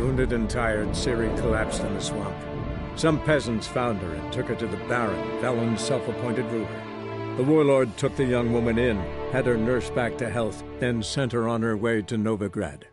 Wounded and tired, Ciri collapsed in the swamp. Some peasants found her and took her to the Baron, Valen's self-appointed ruler. The warlord took the young woman in, had her nursed back to health, then sent her on her way to Novigrad.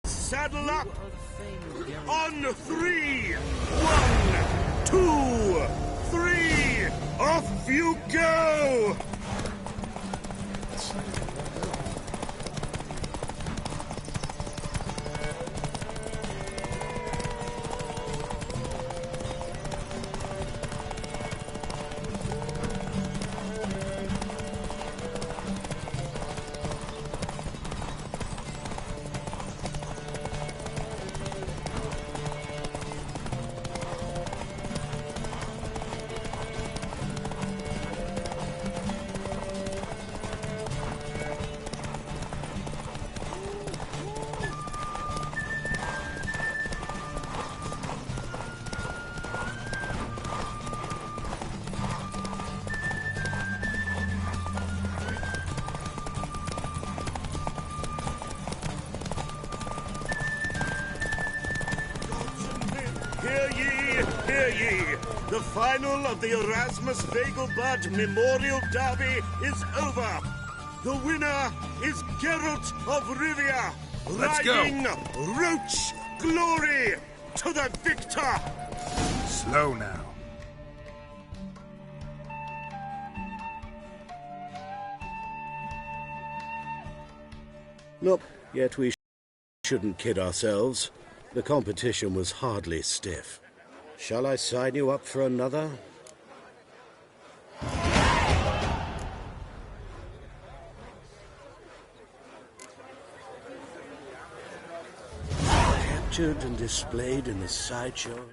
Saddle up! On 3! 1, 2, 3! Off you go! Hear ye! The final of the Erasmus Vegelbud Memorial Derby is over! The winner is Geralt of Rivia, riding Roach Glory to the victor! Slow now. Look, yet we shouldn't kid ourselves. The competition was hardly stiff. Shall I sign you up for another? Captured and displayed in the sideshow.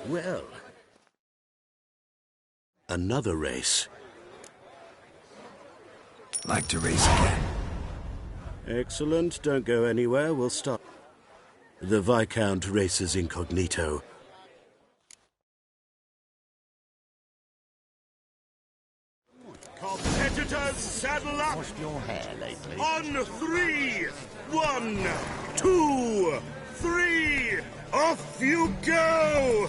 Well, another race. Like to race again. Excellent. Don't go anywhere. We'll stop. The Viscount races incognito. Competitors, saddle up! Washed your hair lately? On 3! 1, 2, 3! Off you go!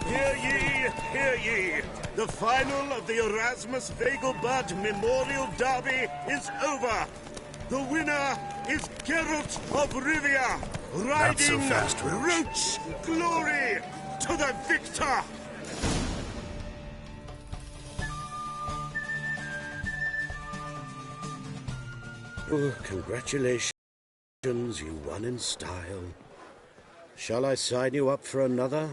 Hear ye, hear ye! The final of the Erasmus Vegelbud Memorial Derby is over! The winner is Geralt of Rivia, Not so riding fast, Roach. Roach glory to the victor! Oh, congratulations, you won in style. Shall I sign you up for another?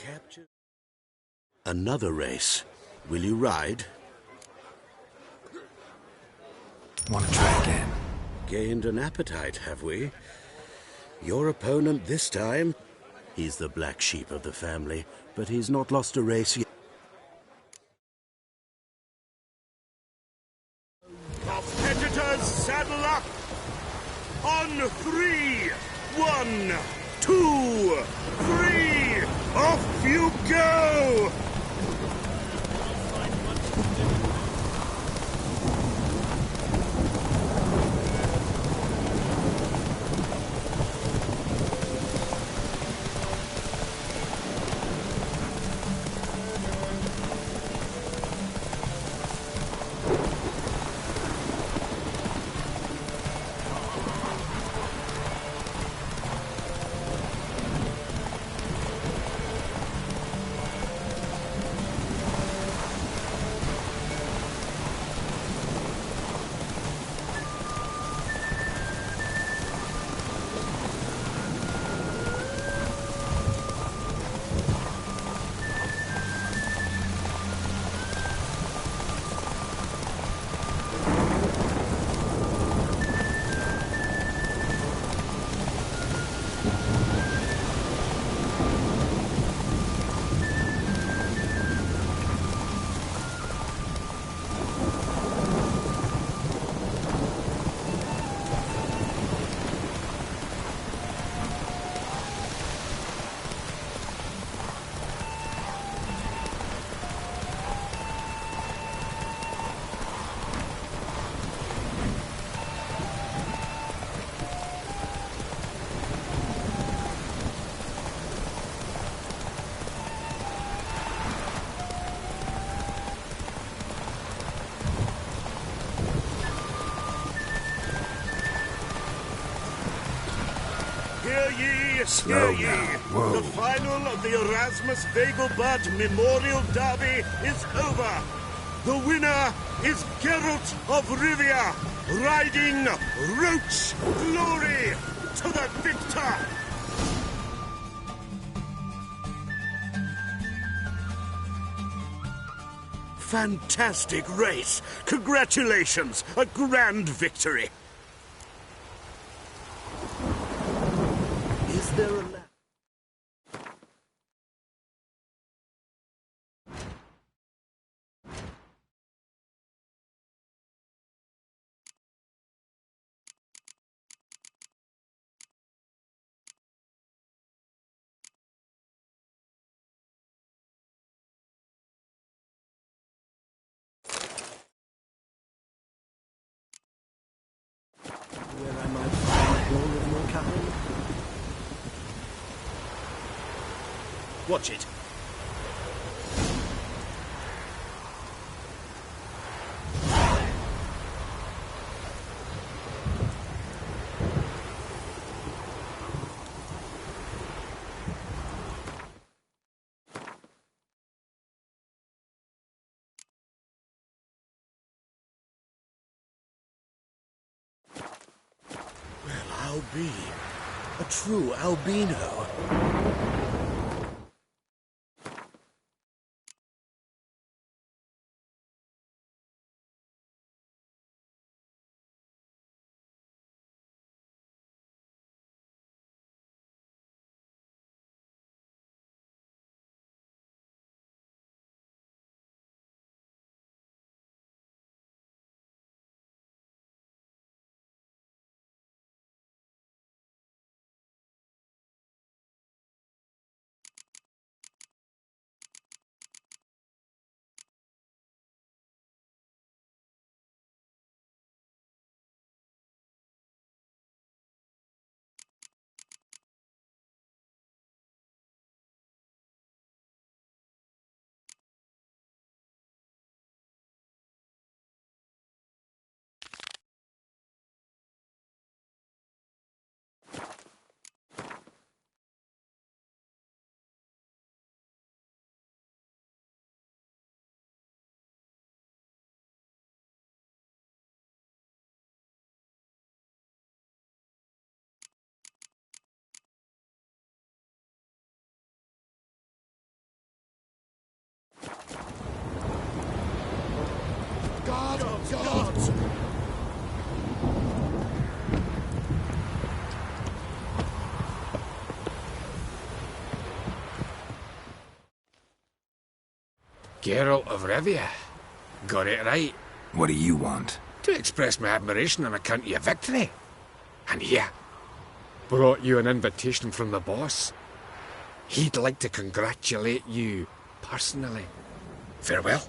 Capture another race. Will you ride? Want to try again? Gained an appetite, have we? Your opponent this time? He's the black sheep of the family, but he's not lost a race yet. Competitors, saddle up! On 3! 1, 2, 3! Off you go! ye, Slow hear ye. down. Whoa. The final of the Erasmus Vegelbud Memorial Derby is over. The winner is Geralt of Rivia, riding Roach Glory to the victor. Fantastic race. Congratulations. A grand victory. Is there a lap? Where I might find a hill with more cattle? Watch it. Well, I'll be a true albino. God of gods! Geralt of Rivia. Got it right. What do you want? To express my admiration on account of your victory. And here, brought you an invitation from the boss. He'd like to congratulate you personally. Farewell.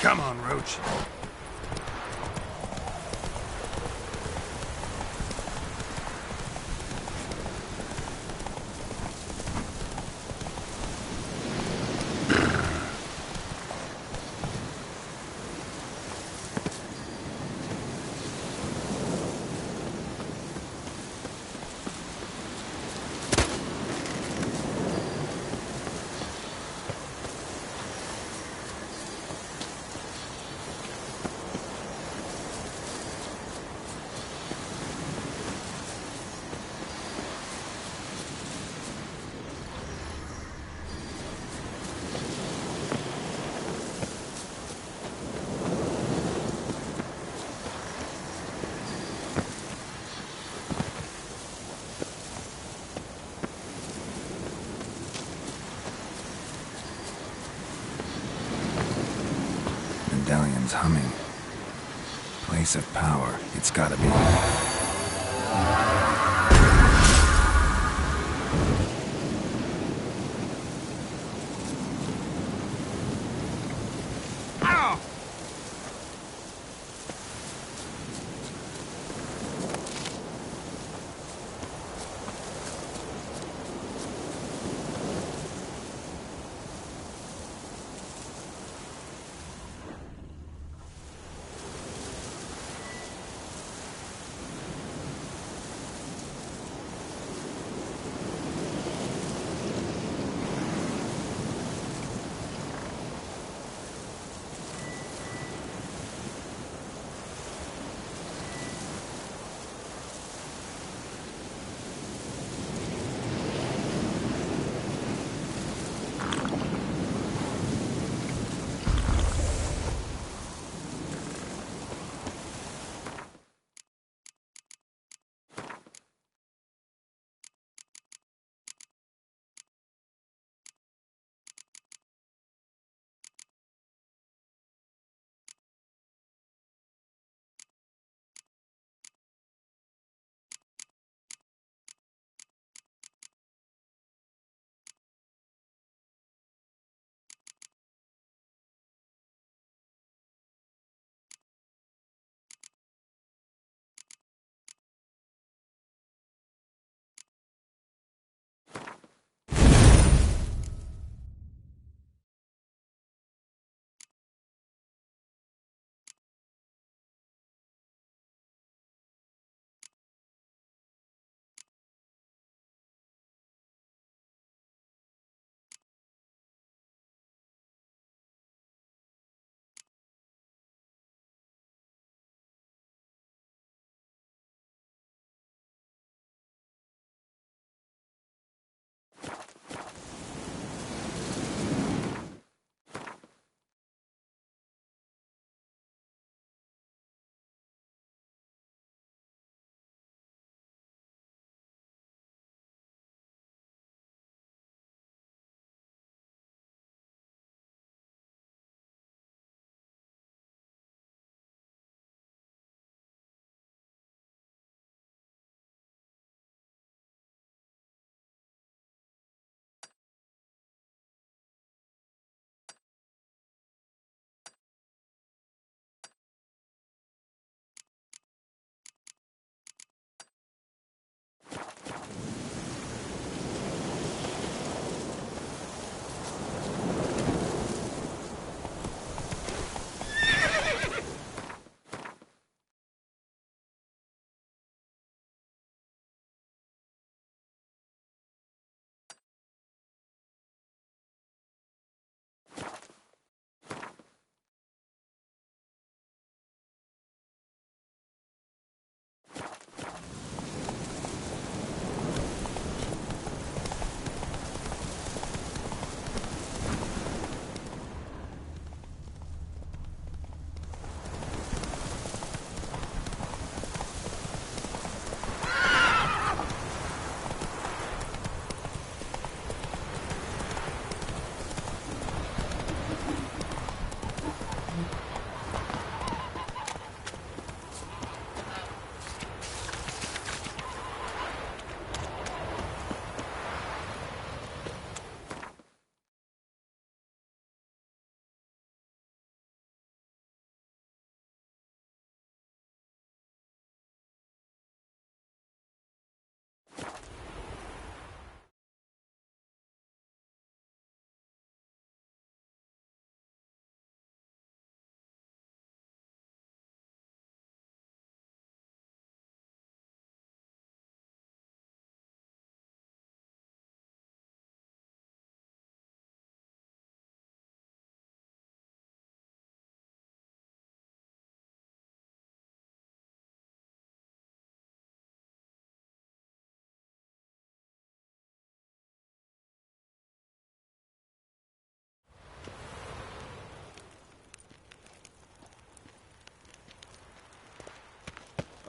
Come on, Roach. medallion's humming. Place of power, it's gotta be.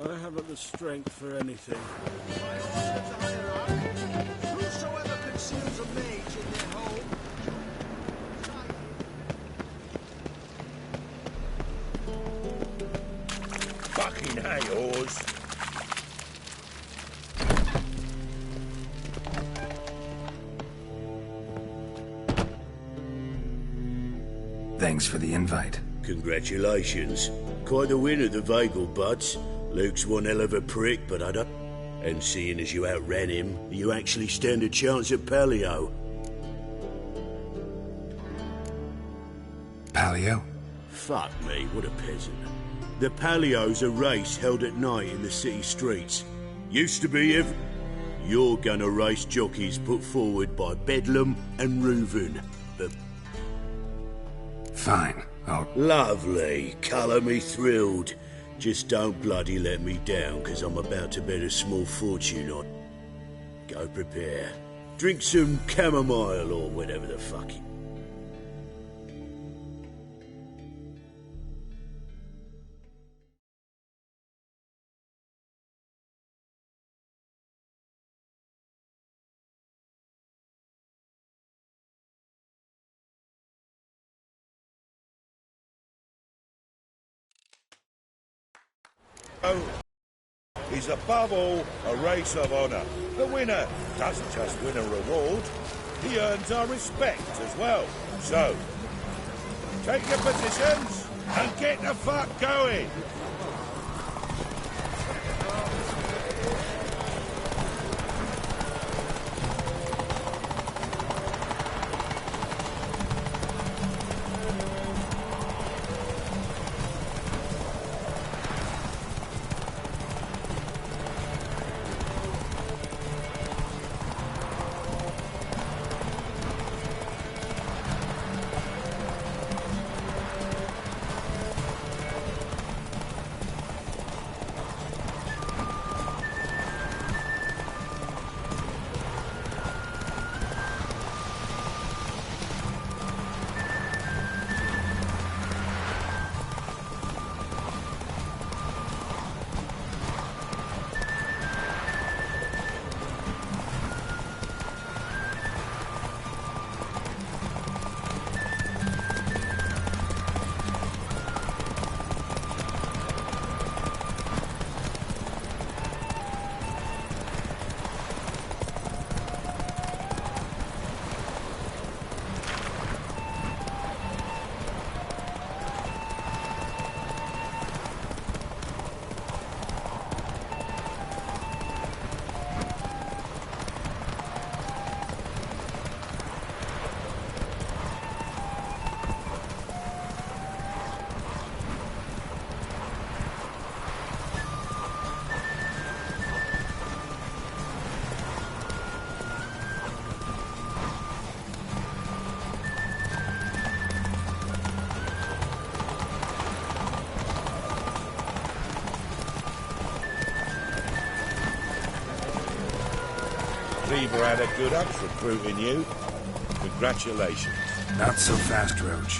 I haven't the strength for anything. Whosoever consumes a mage in their home fucking hate whores. Thanks for the invite. Congratulations. Quite the winner, the Vagel Buds. Luke's one hell of a prick, but I don't... And seeing as you outran him, you actually stand a chance at Paleo. Paleo? Fuck me, what a peasant. The Paleo's a race held at night in the city streets. Used to be every... You're gonna race jockeys put forward by Bedlam and Reuven. But... Fine. I'll... Lovely. Colour me thrilled. Just don't bloody let me down, 'cause I'm about to bet a small fortune on... Go prepare. Drink some chamomile or whatever the fuck... Is above all a race of honour. The winner doesn't just win a reward, he earns our respect as well. So, take your positions and get the fuck going. Cleaver had a good ups recruiting you. Congratulations. Not so fast, Roach.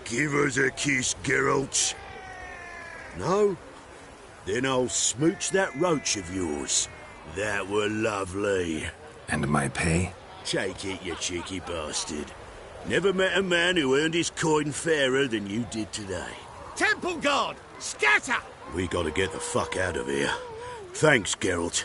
Give us a kiss, Geralt. No? Then I'll smooch that roach of yours. That were lovely. And my pay? Take it, you cheeky bastard. Never met a man who earned his coin fairer than you did today. Temple Guard, scatter! We gotta get the fuck out of here. Thanks, Geralt.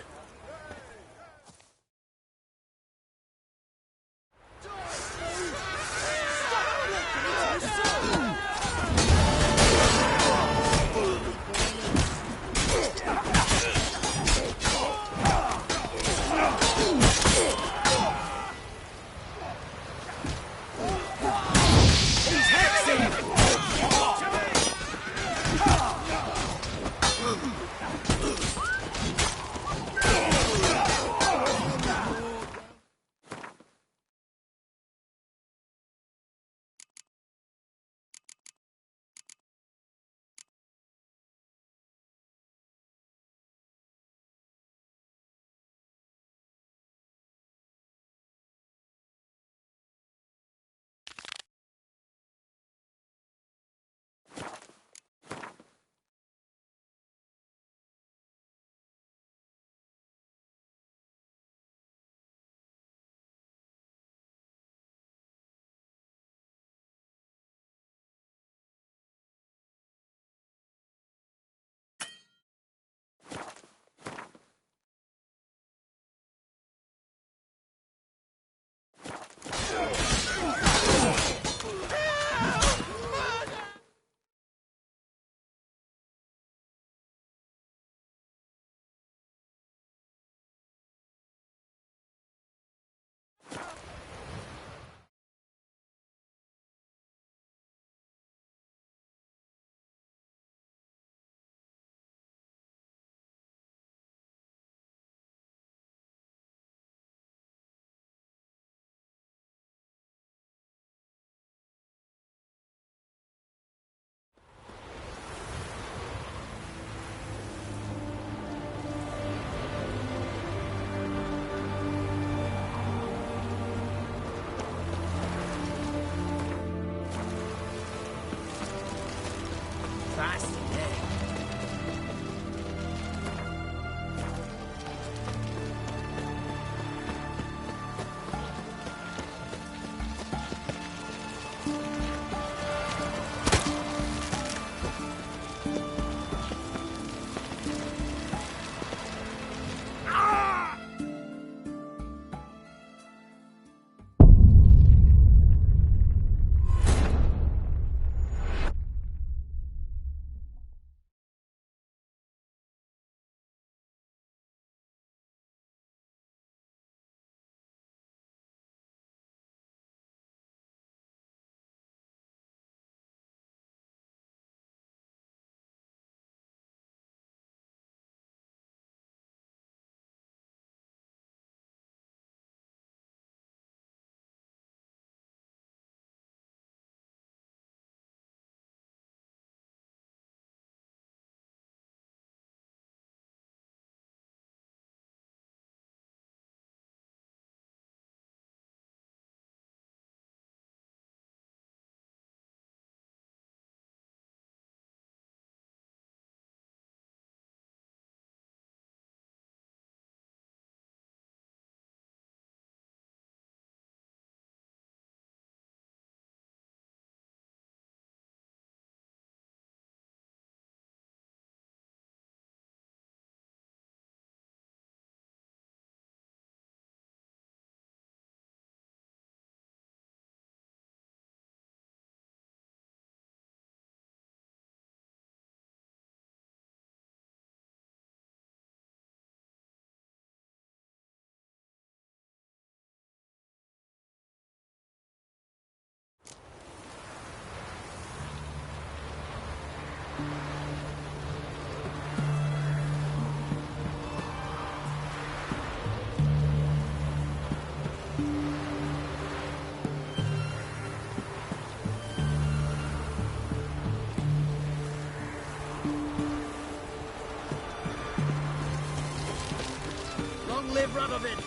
rub of it!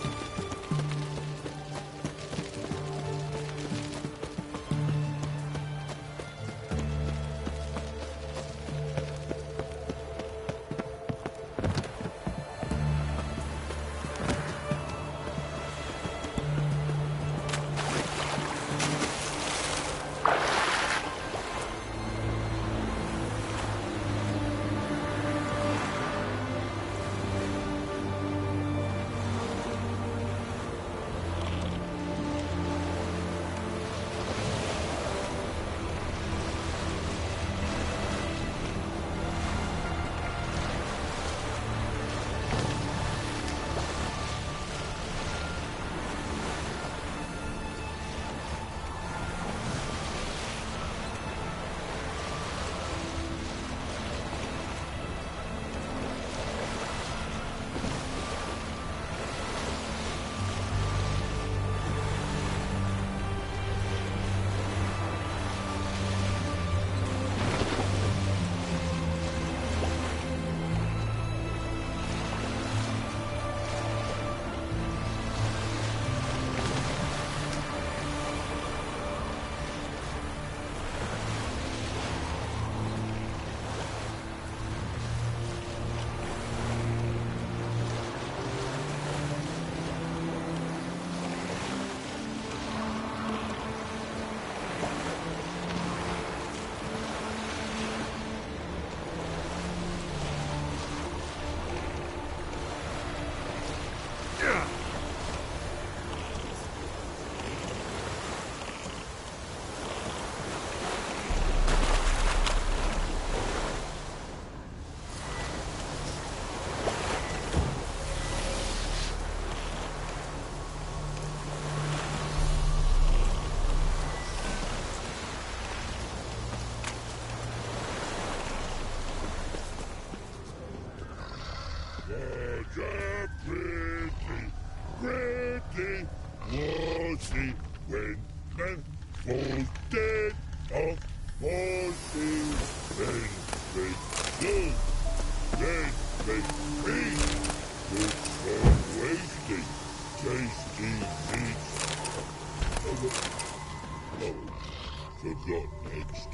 Pretty was he when man falls dead of horses. Then they go, then they eat. Good for wasting tasty meats. Forgot next.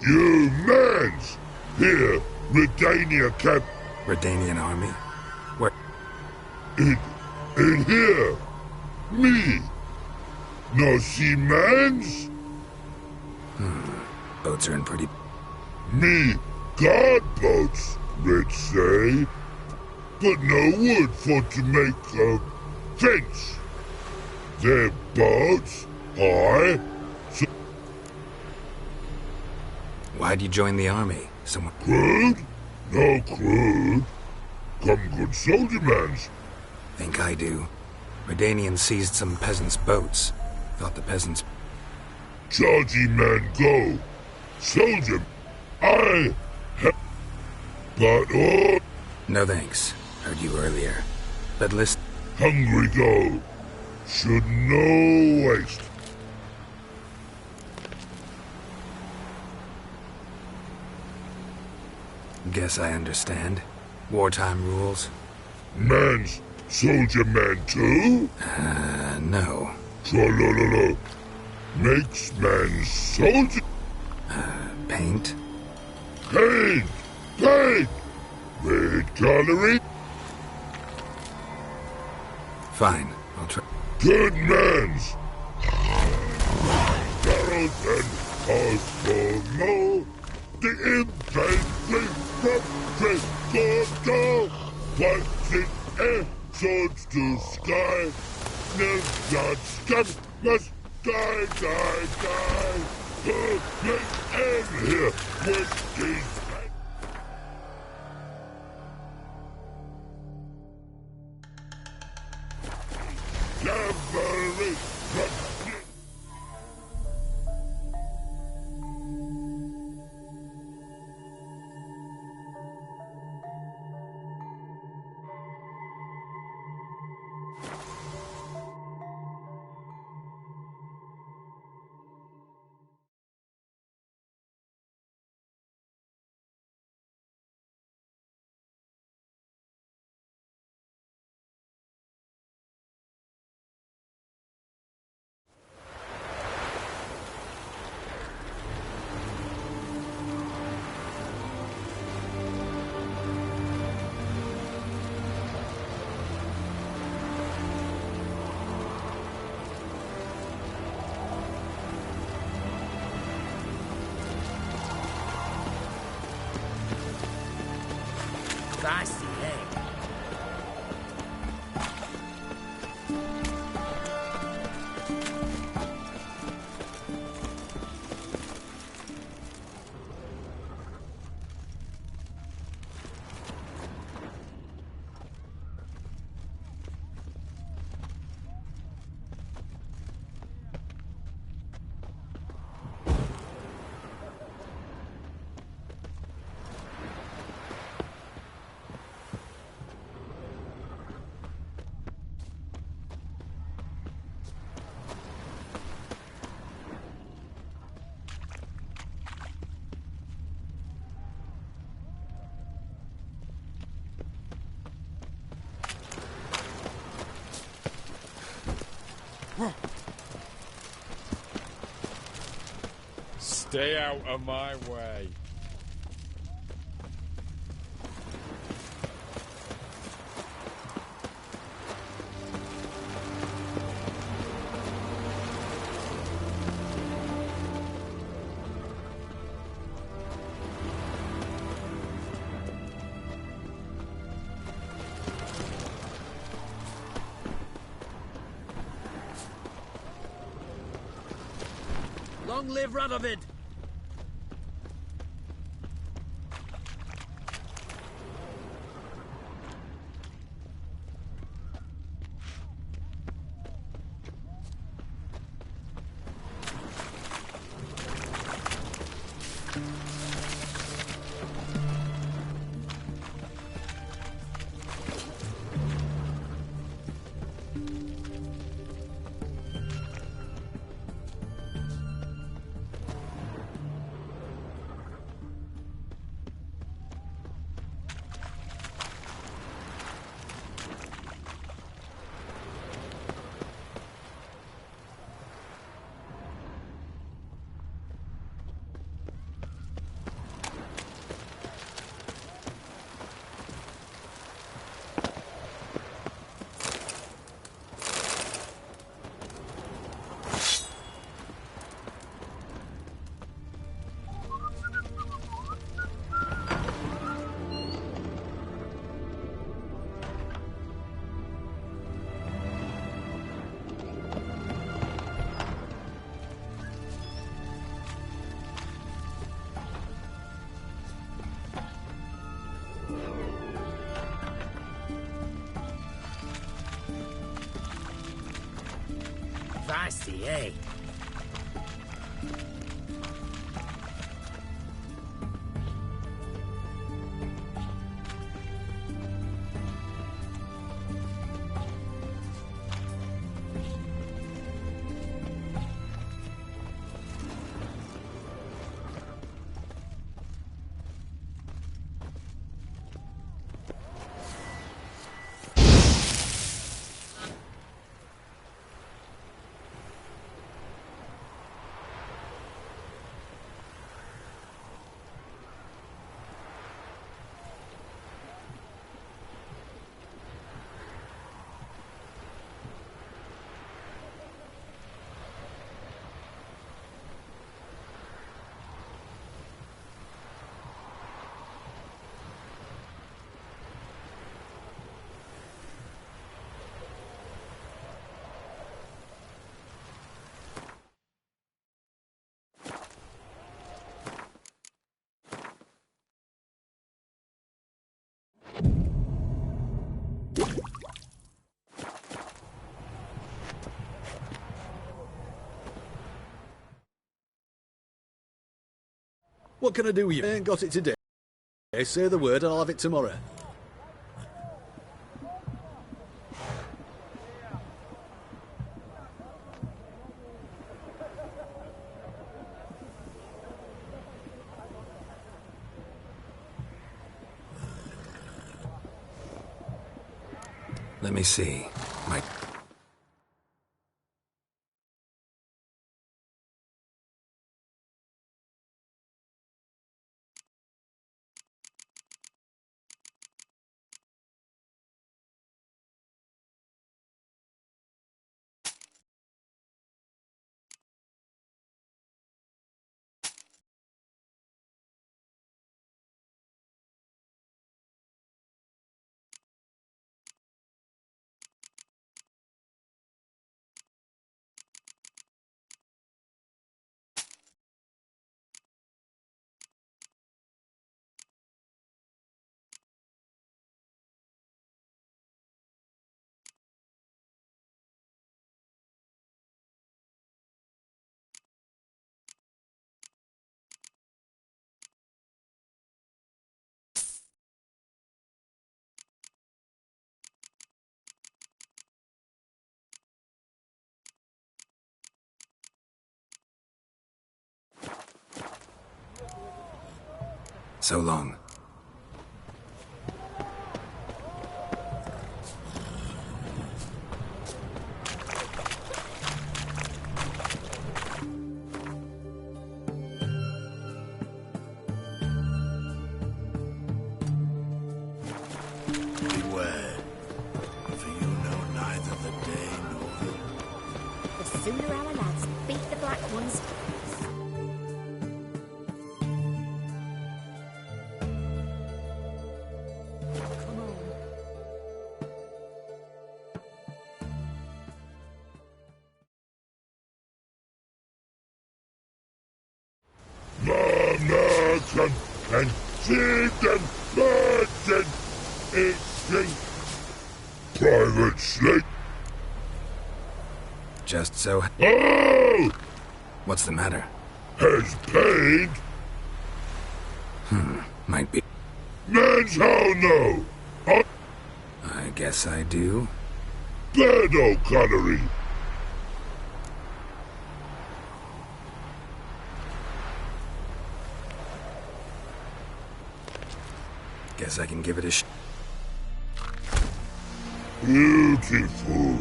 You mans! Here, Redania camp. Redanian army? Where? In here. Me. No see mans? Boats are in pretty... Me guard boats, let's say. But no wood for to make a fence. Their boats, aye. So Why'd you join the army? Someone... crude? No crude. Come good soldier mans. Think I do. Redanians seized some peasants' boats. Thought the peasants... Chargy man go. Soldier, I have... But oh... No thanks. Heard you earlier. But listen... Hungry go. Should no waste. Guess I understand. Wartime rules? Man's soldier man too? No. Tra-la-la-la. Makes man soldier... Paint? Paint! Paint! Red coloring? Fine. I'll try... Good mans! Barrels and cause for no. The infantry from Trescordo fights in air, swords to sky. No blood scum must die, die, die. Feisty, eh? Stay out of my way. Long live Radovid! Feisty, eh? What can I do with you? I ain't got it today. Say the word and I'll have it tomorrow. Let me see. My... So long. Beware, for you know neither the day nor the... The sooner our lads beat the Black Ones, come on. Merton and Chieftain Merton Instinct Private Slate. Just so... Oh! What's the matter? Has paid. Might be... Man's how no. I guess I do. Bad O'Connery. Guess I can give it a Beautiful.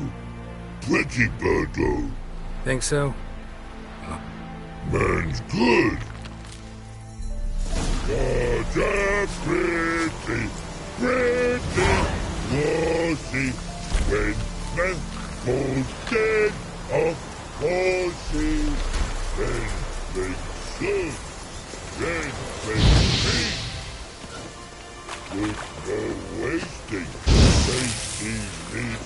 Pretty birdo. Think so? Man's good. What a pretty, wassy when man falls dead off horses. Then they serve, then they feed. With no wasting, tasty meat.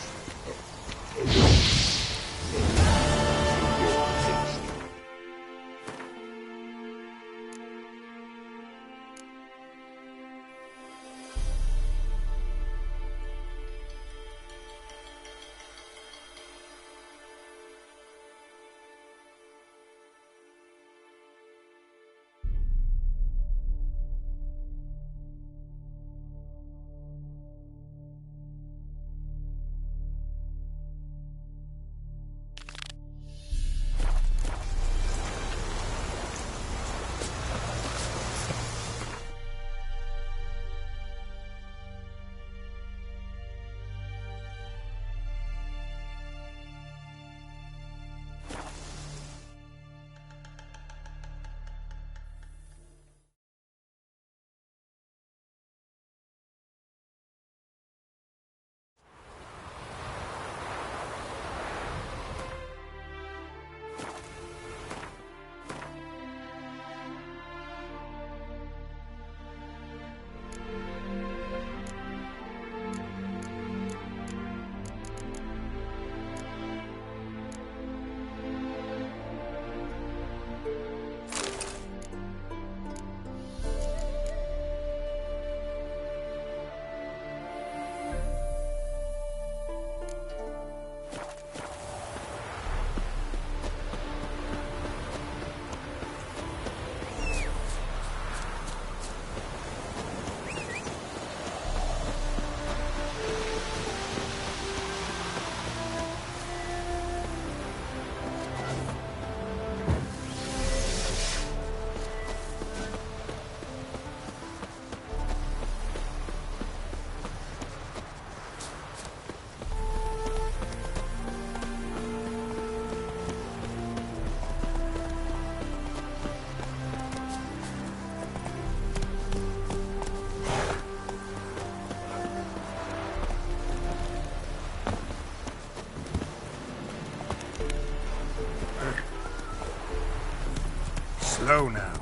Slow now.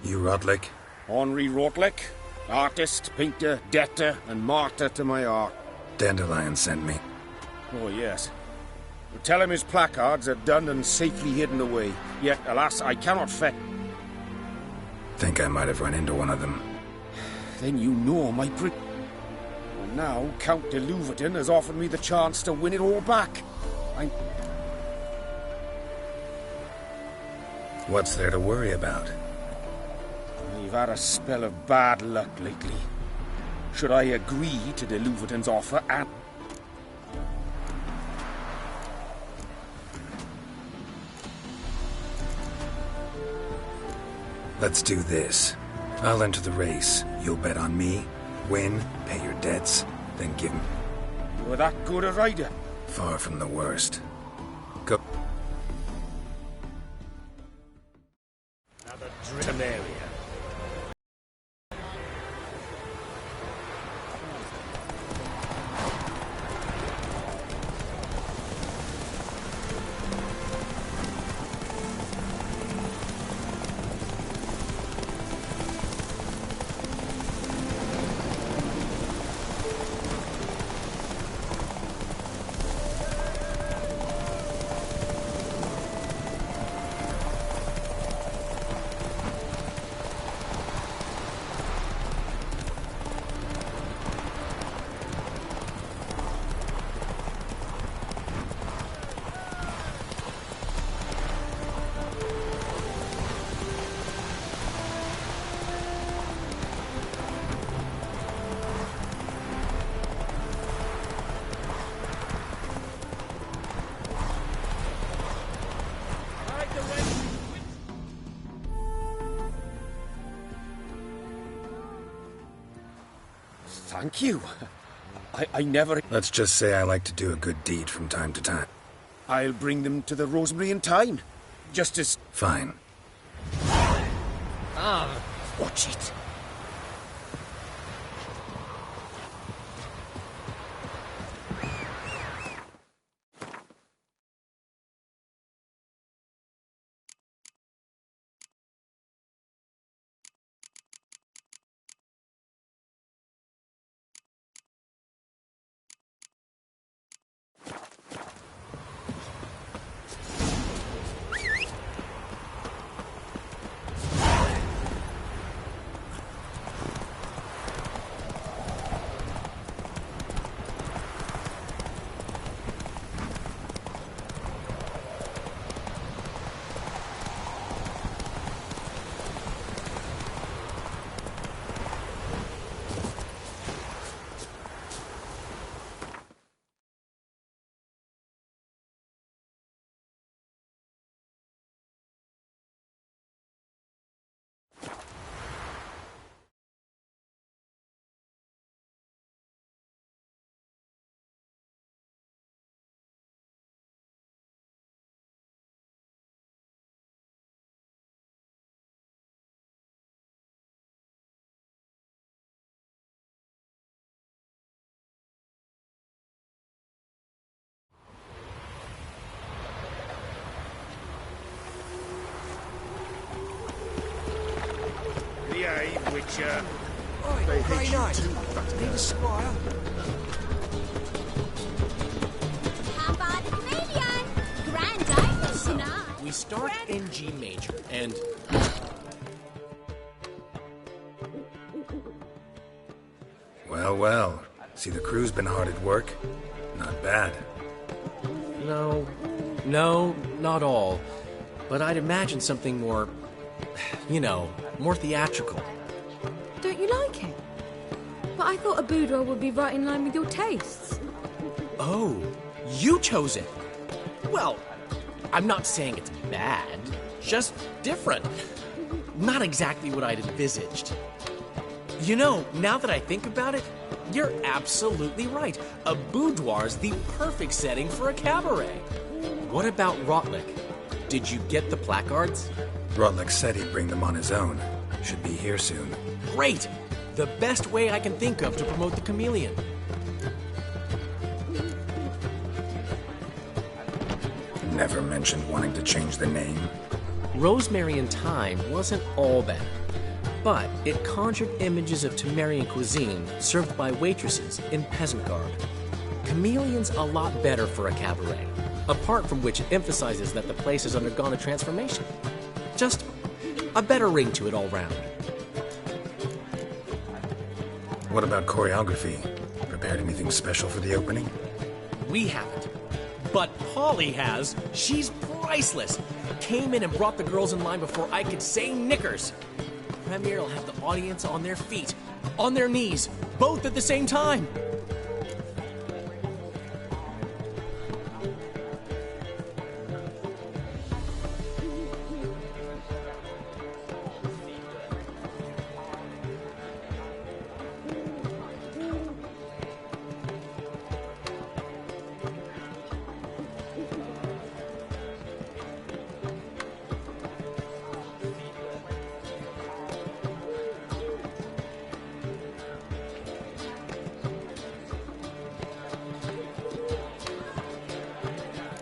You Rotlick? Henri Rotlick, artist, painter, debtor, and martyr to my art. Dandelion sent me. Oh, yes. Tell him his placards are done and safely hidden away. Yet, alas, I cannot fetch. Think I might have run into one of them. Then you know my And now Count de Louverton has offered me the chance to win it all back. What's there to worry about? I've had a spell of bad luck lately. Should I agree to de Louverton's offer and... Let's do this. I'll enter the race. You'll bet on me, win, pay your debts, then give me... You were that good a rider? Far from the worst. Go. Another driven area. Thank you. I never... Let's just say I like to do a good deed from time to time. I'll bring them to the Rosemary in time. Just as... Fine. Watch it. Witcher. They hate you too. Need a squire? How about the chameleon? Grand opening tonight. We start in G major, and... Well, well. See, the crew's been hard at work. Not bad. No, not all. But I'd imagine something more, more theatrical. Don't you like it? But I thought a boudoir would be right in line with your tastes. Oh, you chose it. Well, I'm not saying it's bad, just different. Not exactly what I'd envisaged. Now that I think about it, you're absolutely right. A boudoir's the perfect setting for a cabaret. What about Rotlick? Did you get the placards? Rotlick said he'd bring them on his own. Should be here soon. Great! The best way I can think of to promote the chameleon. Never mentioned wanting to change the name. Rosemary and Thyme wasn't all bad, but it conjured images of Temerian cuisine served by waitresses in peasant garb. Chameleon's a lot better for a cabaret, apart from which it emphasizes that the place has undergone a transformation. Just a better ring to it all round. What about choreography? Prepared anything special for the opening? We haven't. But Polly has. She's priceless. Came in and brought the girls in line before I could say knickers. Premiere will have the audience on their feet, on their knees, both at the same time.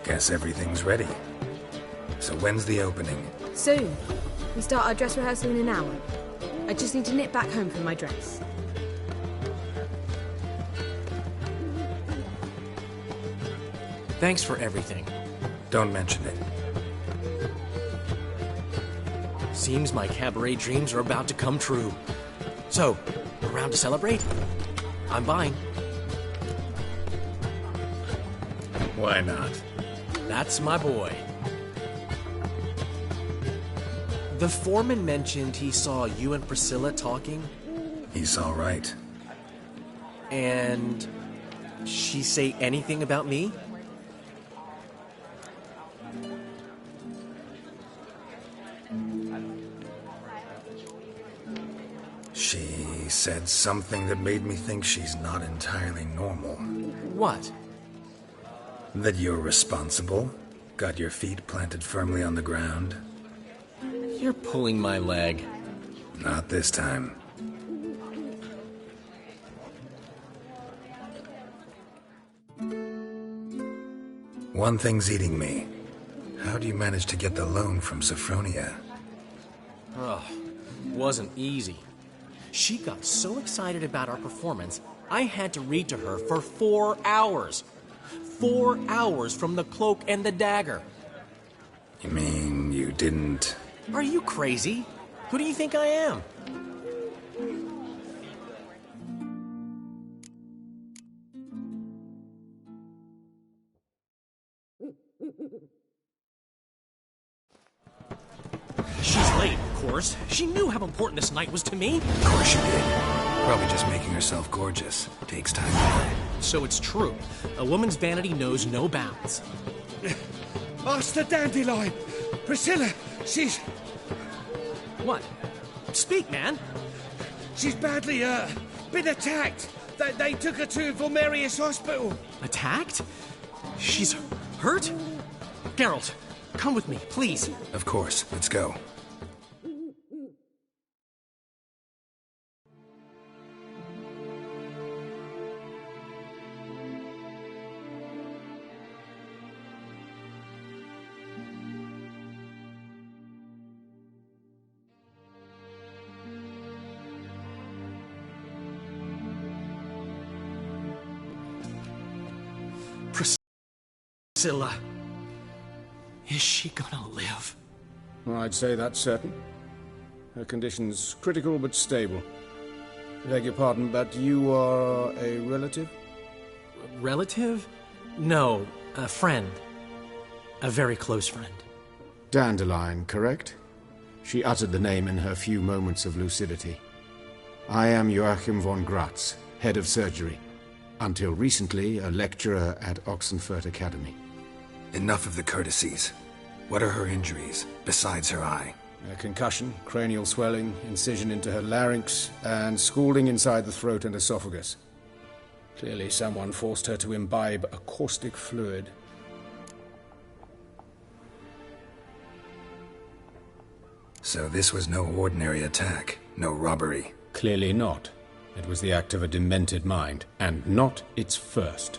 Guess everything's ready. So when's the opening? Soon. We start our dress rehearsal in an hour. I just need to nip back home for my dress. Thanks for everything. Don't mention it. Seems my cabaret dreams are about to come true. So, around to celebrate? I'm buying. Why not? That's my boy. The foreman mentioned he saw you and Priscilla talking. He's all right. And she say anything about me? She said something that made me think she's not entirely normal. What? That you're responsible, got your feet planted firmly on the ground. You're pulling my leg. Not this time. One thing's eating me. How do you manage to get the loan from Sophronia? Oh, wasn't easy. She got so excited about our performance, I had to read to her for 4 hours. 4 hours from The Cloak and the Dagger. You mean you didn't... Are you crazy? Who do you think I am? She's late, of course. She knew how important this night was to me. Of course she did. Probably just making herself gorgeous. Takes time. So it's true. A woman's vanity knows no bounds. Master Dandelion! Priscilla, she's... What? Speak, man. She's badly, been attacked. They took her to Vulmerius Hospital. Attacked? She's hurt? Geralt, come with me, please. Of course. Let's go. Priscilla. Is she gonna live? I'd say that's certain. Her condition's critical but stable. Beg your pardon, but you are a relative? Relative? No, a friend. A very close friend. Dandelion, correct? She uttered the name in her few moments of lucidity. I am Joachim von Gratz, head of surgery. Until recently, a lecturer at Oxenfurt Academy. Enough of the courtesies. What are her injuries, besides her eye? A concussion, cranial swelling, incision into her larynx, and scalding inside the throat and esophagus. Clearly someone forced her to imbibe a caustic fluid. So this was no ordinary attack, no robbery. Clearly not. It was the act of a demented mind, and not its first.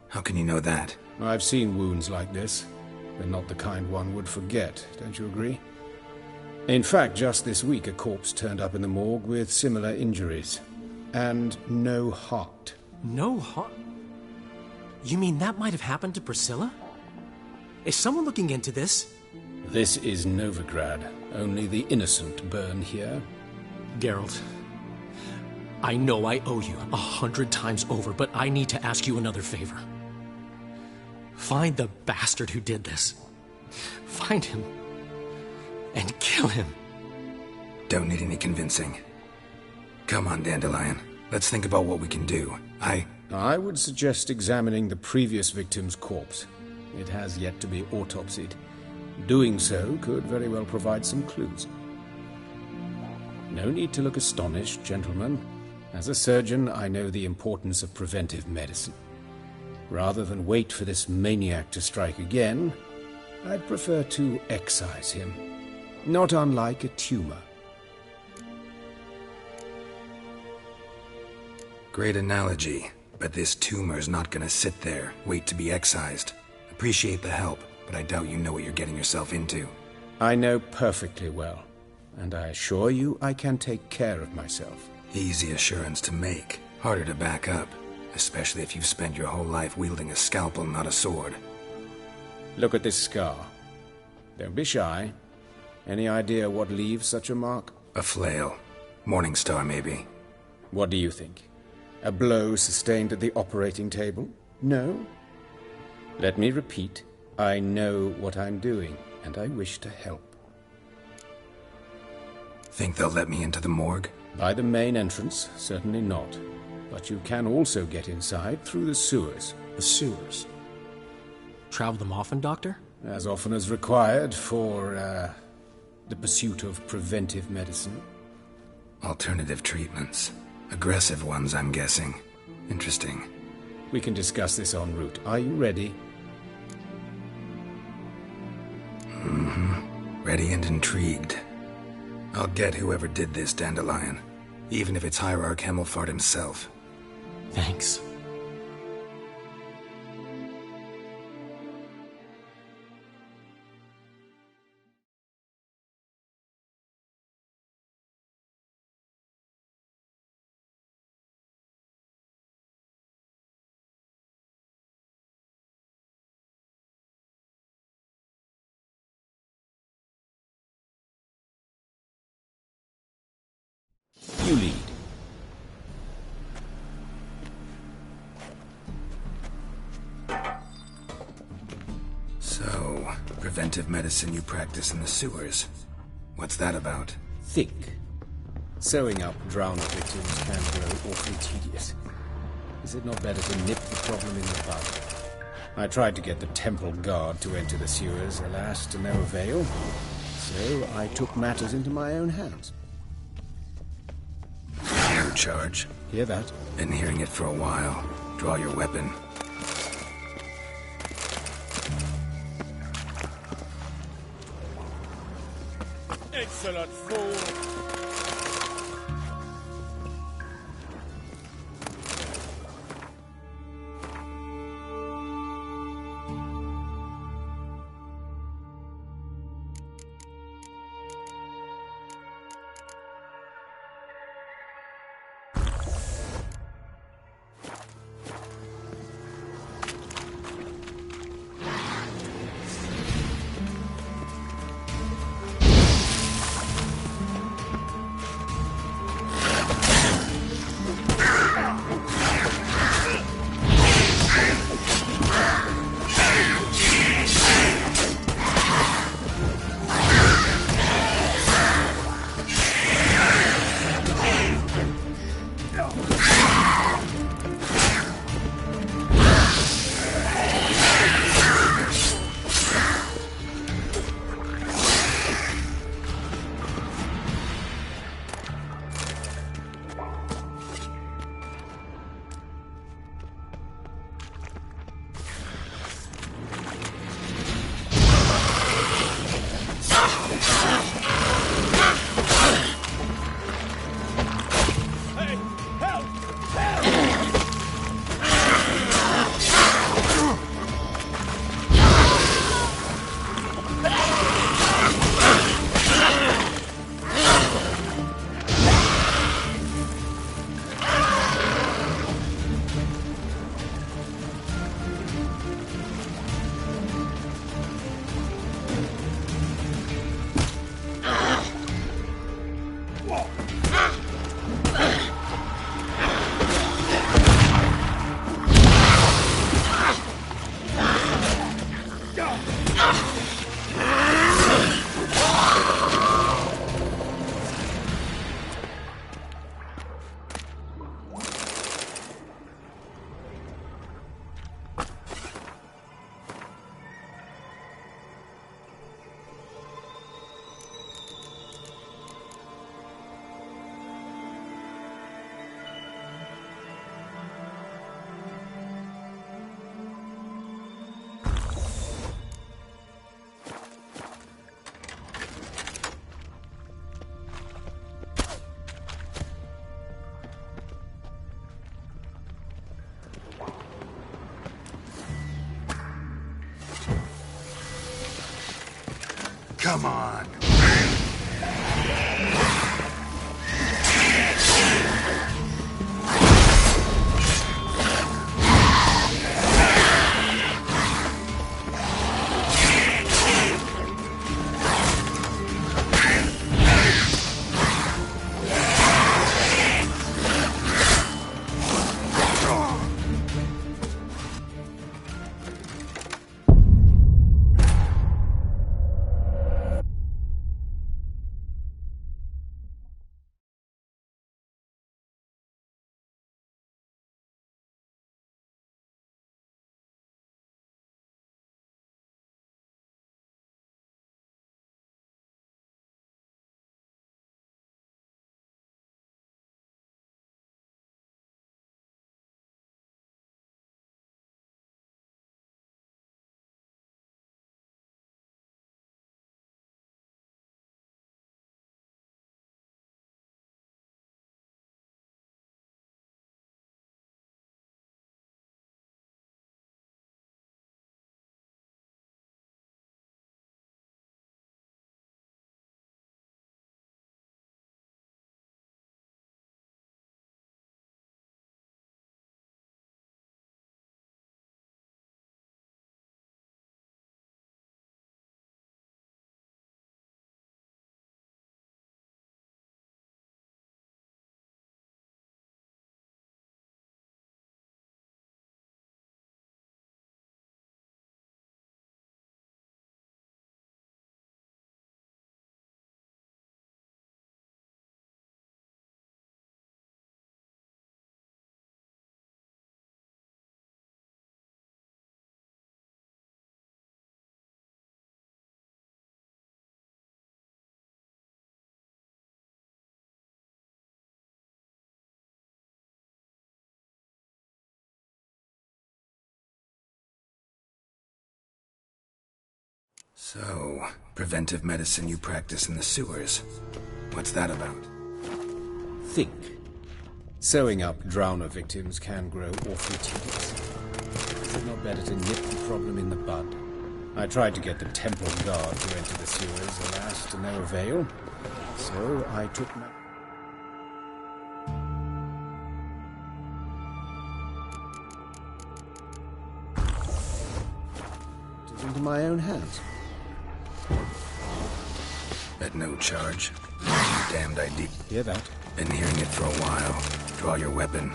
How can you know that? I've seen wounds like this. They're not the kind one would forget, don't you agree? In fact, just this week a corpse turned up in the morgue with similar injuries. And no heart. No heart? You mean that might have happened to Priscilla? Is someone looking into this? This is Novigrad. Only the innocent burn here. Geralt, I know I owe you 100 times over, but I need to ask you another favor. Find the bastard who did this. Find him. And kill him. Don't need any convincing. Come on, Dandelion. Let's think about what we can do. I would suggest examining the previous victim's corpse. It has yet to be autopsied. Doing so could very well provide some clues. No need to look astonished, gentlemen. As a surgeon, I know the importance of preventive medicine. Rather than wait for this maniac to strike again, I'd prefer to excise him. Not unlike a tumor. Great analogy, but this tumor's not gonna sit there, wait to be excised. Appreciate the help, but I doubt you know what you're getting yourself into. I know perfectly well, and I assure you I can take care of myself. Easy assurance to make, harder to back up, especially if you've spent your whole life wielding a scalpel, not a sword. Look at this scar. Don't be shy. Any idea what leaves such a mark? A flail. Morningstar, maybe. What do you think? A blow sustained at the operating table? No? Let me repeat. I know what I'm doing, and I wish to help. Think they'll let me into the morgue? By the main entrance, certainly not. But you can also get inside through the sewers. The sewers? Travel them often, Doctor? As often as required for, the pursuit of preventive medicine. Alternative treatments. Aggressive ones, I'm guessing. Interesting. We can discuss this en route. Are you ready? Mm-hmm. Ready and intrigued. I'll get whoever did this, Dandelion. Even if it's Hierarch Hemmelfart himself. Thanks. You lead. So, preventive medicine you practice in the sewers. What's that about? Think. Sewing up drowned victims can grow awfully tedious. Is it not better to nip the problem in the bud? I tried to get the temple guard to enter the sewers, alas, to no avail. So I took matters into my own hands. No charge. Hear that? Been hearing it for a while. Draw your weapon. Excellent fool! Come on. So, preventive medicine you practice in the sewers. What's that about? Think. Sewing up drowner victims can grow awfully tedious. Is it not better to nip the problem in the bud? I tried to get the temple guard to enter the sewers, alas, to no avail. So I took my... into my own hands. At no charge. Damned idea. Hear that? Been hearing it for a while. Draw your weapon.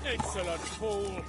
Excellent fool!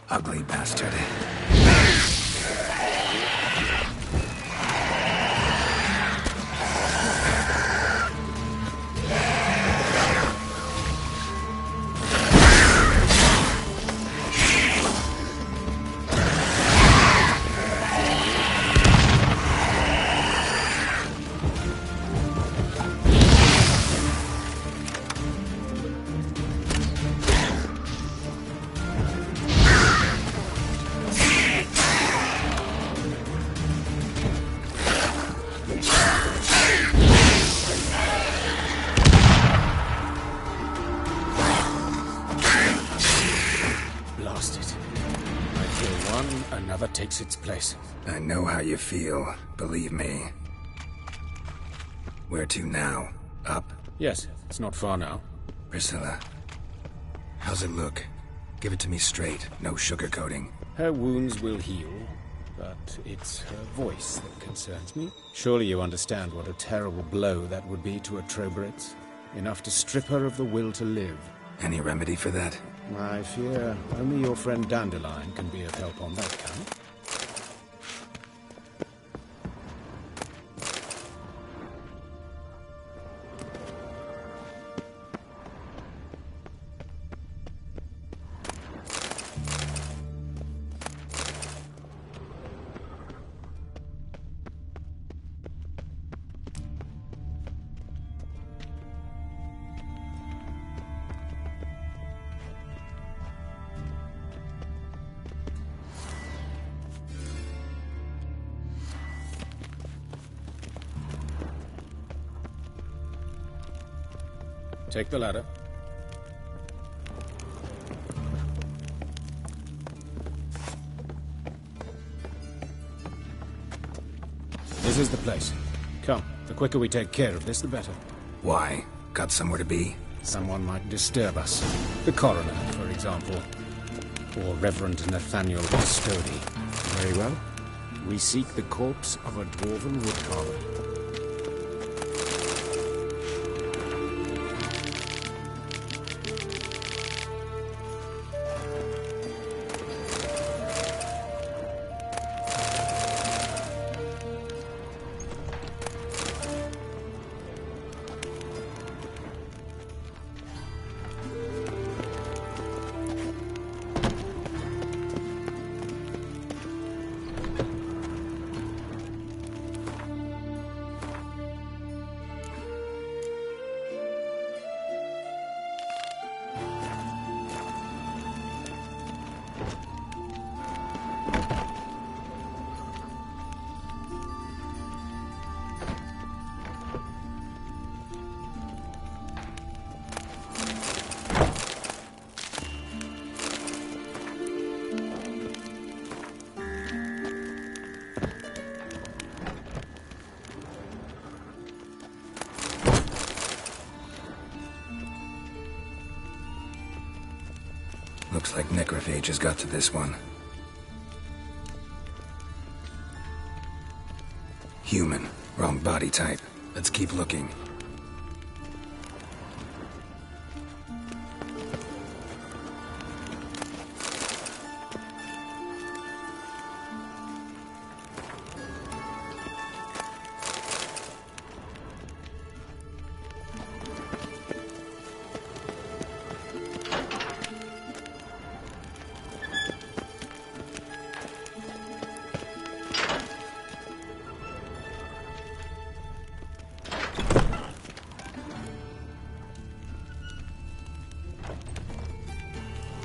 Ugly bastard. Another takes its place. I know how you feel, believe me. Where to now? Up? Yes, it's not far now. Priscilla, how's it look? Give it to me straight, no sugarcoating. Her wounds will heal, but it's her voice that concerns me. Surely you understand what a terrible blow that would be to a Trobritz? Enough to strip her of the will to live. Any remedy for that? I fear only your friend Dandelion can be of help on that count. Take the ladder. This is the place. Come, the quicker we take care of this, the better. Why? Got somewhere to be? Someone might disturb us. The coroner, for example. Or Reverend Nathaniel Custody. Very well. We seek the corpse of a dwarven woodcarver. Looks like necrophages got to this one. Human. Wrong body type. Let's keep looking.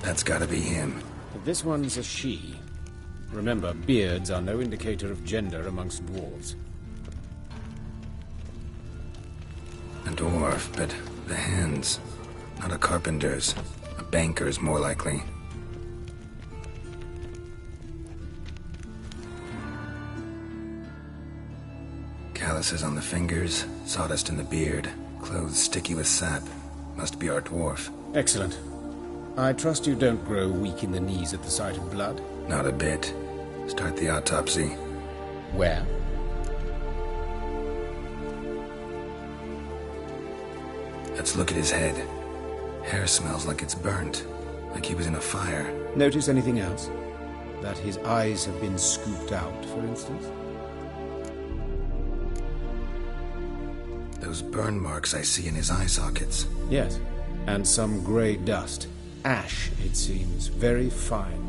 That's gotta be him. This one's a she. Remember, beards are no indicator of gender amongst dwarves. A dwarf, but the hands. Not a carpenter's. A banker's, more likely. Calluses on the fingers, sawdust in the beard, clothes sticky with sap. Must be our dwarf. Excellent. I trust you don't grow weak in the knees at the sight of blood? Not a bit. Start the autopsy. Where? Let's look at his head. Hair smells like it's burnt. like he was in a fire. Notice anything else? That his eyes have been scooped out, for instance? Those burn marks I see in his eye sockets. Yes, and some grey dust. Ash, it seems, very fine.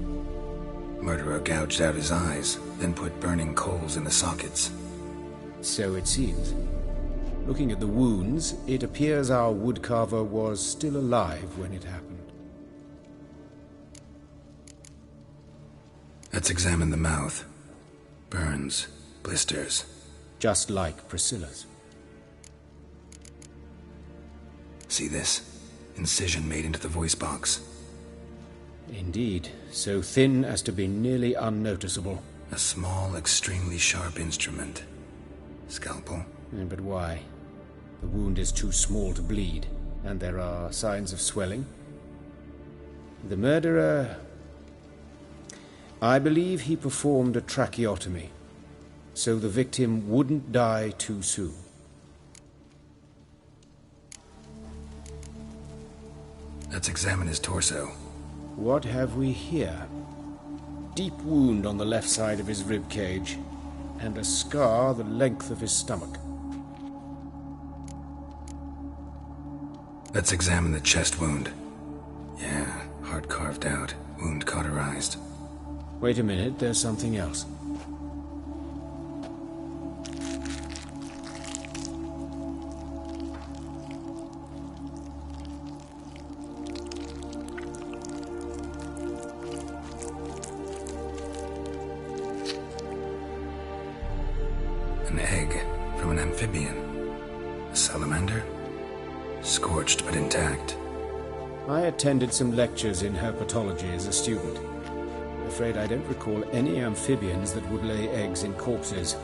Murderer gouged out his eyes, then put burning coals in the sockets. So it seems. Looking at the wounds, it appears our woodcarver was still alive when it happened. Let's examine the mouth. Burns, blisters. Just like Priscilla's. See this? Incision made into the voice box. Indeed, so thin as to be nearly unnoticeable. A small, extremely sharp instrument. Scalpel? But why? The wound is too small to bleed, and there are signs of swelling. The murderer... I believe he performed a tracheotomy, so the victim wouldn't die too soon. Let's examine his torso. What have we here? Deep wound on the left side of his rib cage, and a scar the length of his stomach. Let's examine the chest wound. Yeah, heart carved out, wound cauterized. Wait a minute, there's something else. An egg from an amphibian. A salamander? Scorched but intact. I attended some lectures in herpetology as a student. I'm afraid I don't recall any amphibians that would lay eggs in corpses.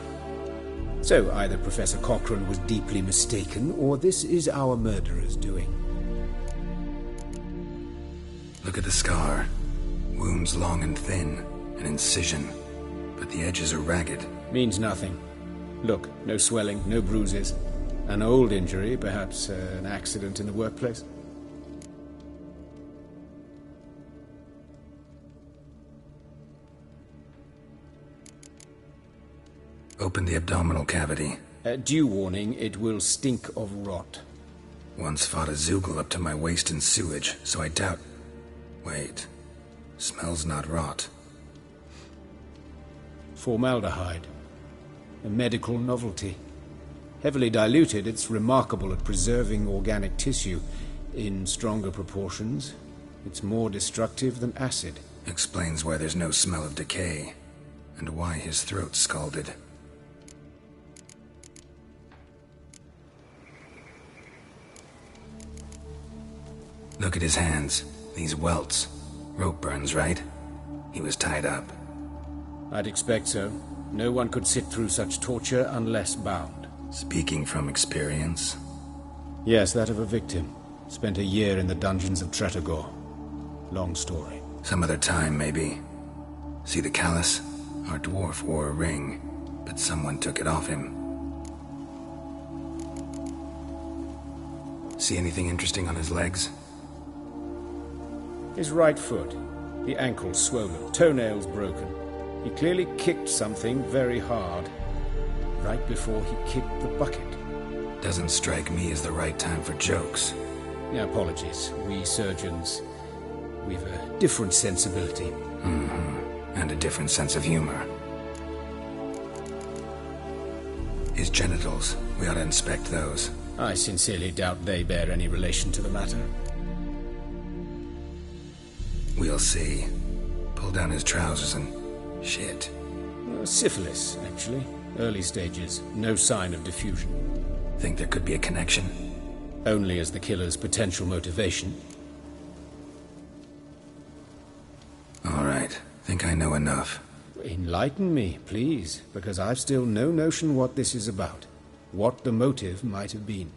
So either Professor Cochrane was deeply mistaken, or this is our murderer's doing. Look at the scar. Wounds long and thin. An incision. But the edges are ragged. Means nothing. Look, no swelling, no bruises. An old injury, perhaps an accident in the workplace. Open the abdominal cavity. Due warning, it will stink of rot. Once fought a Zoogle up to my waist in sewage, so I doubt... Wait. Smells not rot. Formaldehyde. A medical novelty. Heavily diluted, it's remarkable at preserving organic tissue. In stronger proportions, it's more destructive than acid. Explains why there's no smell of decay, and why his throat's scalded. Look at his hands. These welts. Rope burns, right? He was tied up. I'd expect so. No one could sit through such torture unless bound. Speaking from experience? Yes, that of a victim. Spent a year in the dungeons of Tretogor. Long story. Some other time, maybe. See the callus? Our dwarf wore a ring, but someone took it off him. See anything interesting on his legs? His right foot. The ankle swollen, toenails broken. He clearly kicked something very hard. Right before he kicked the bucket. Doesn't strike me as the right time for jokes. Apologies. We surgeons, we've a different sensibility. Mm-hmm. And a different sense of humor. His genitals, we ought to inspect those. I sincerely doubt they bear any relation to the matter. We'll see. Pull down his trousers and... shit. Syphilis, actually. Early stages. No sign of diffusion. Think there could be a connection? Only as the killer's potential motivation. All right. Think I know enough. Enlighten me, please, because I've still no notion what this is about. What the motive might have been.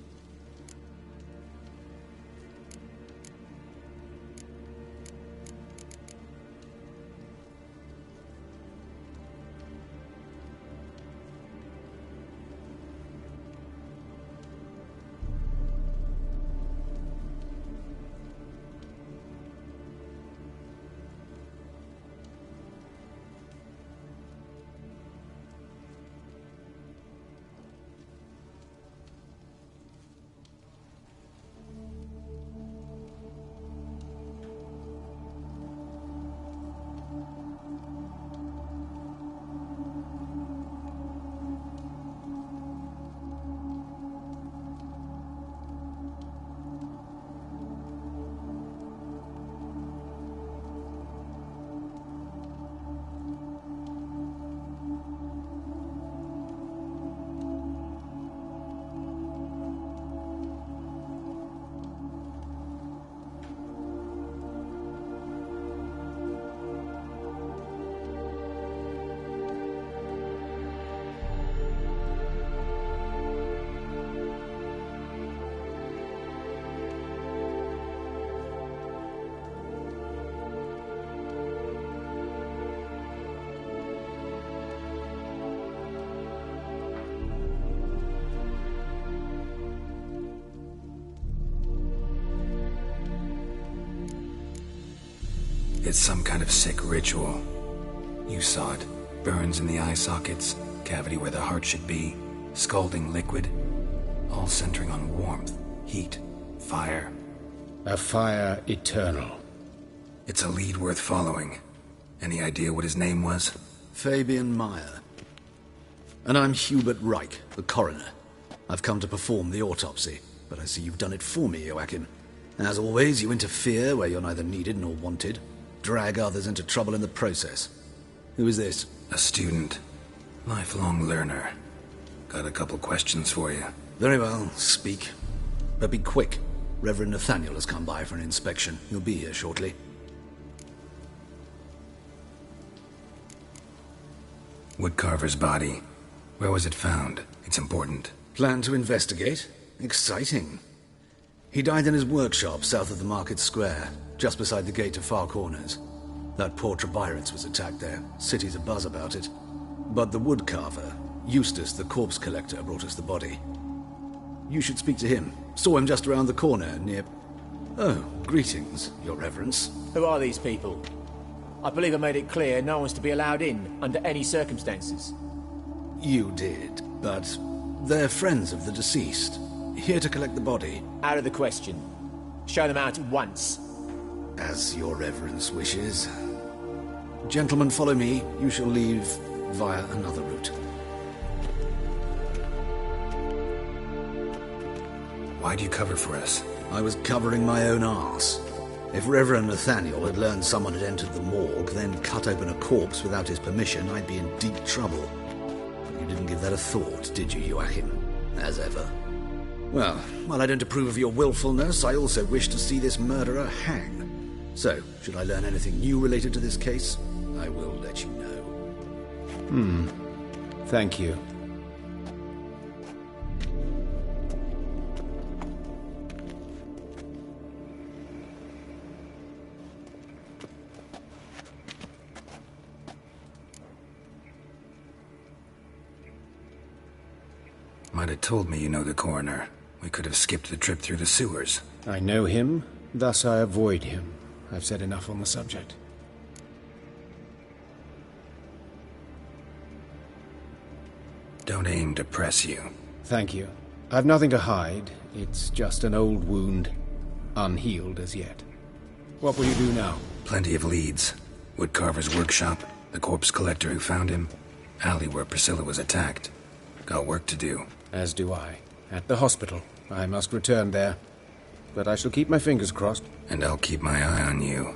It's some kind of sick ritual. You saw it. Burns in the eye sockets, cavity where the heart should be, scalding liquid, all centering on warmth, heat, fire. A fire eternal. It's a lead worth following. Any idea what his name was? Fabian Meyer. And I'm Hubert Reich, the coroner. I've come to perform the autopsy, but I see you've done it for me, Joachim. As always, you interfere where you're neither needed nor wanted, drag others into trouble in the process. Who is this? A student. Lifelong learner. Got a couple questions for you. Very well, speak. But be quick. Reverend Nathaniel has come by for an inspection. He'll be here shortly. Woodcarver's body. Where was it found? It's important. Plan to investigate? Exciting. He died in his workshop south of the market square, just beside the gate to Far Corners. That poor Trebirance was attacked there. City's abuzz about it. But the woodcarver, Eustace the corpse collector, brought us the body. You should speak to him. Saw him just around the corner near... Oh, greetings, Your Reverence. Who are these people? I believe I made it clear no one's to be allowed in, under any circumstances. You did, but they're friends of the deceased. Here to collect the body. Out of the question. Show them out at once. As Your Reverence wishes. Gentlemen, follow me. You shall leave via another route. Why'd you cover for us? I was covering my own arse. If Reverend Nathaniel had learned someone had entered the morgue, then cut open a corpse without his permission, I'd be in deep trouble. You didn't give that a thought, did you, Joachim? As ever. Well, while I don't approve of your willfulness, I also wish to see this murderer hang. So, should I learn anything new related to this case, I will let you know. Thank you. Might have told me you know the coroner. We could have skipped the trip through the sewers. I know him, thus I avoid him. I've said enough on the subject. Don't aim to press you. Thank you. I've nothing to hide. It's just an old wound, unhealed as yet. What will you do now? Plenty of leads. Woodcarver's workshop, the corpse collector who found him, alley where Priscilla was attacked. Got work to do. As do I. At the hospital. I must return there. But I shall keep my fingers crossed. And I'll keep my eye on you.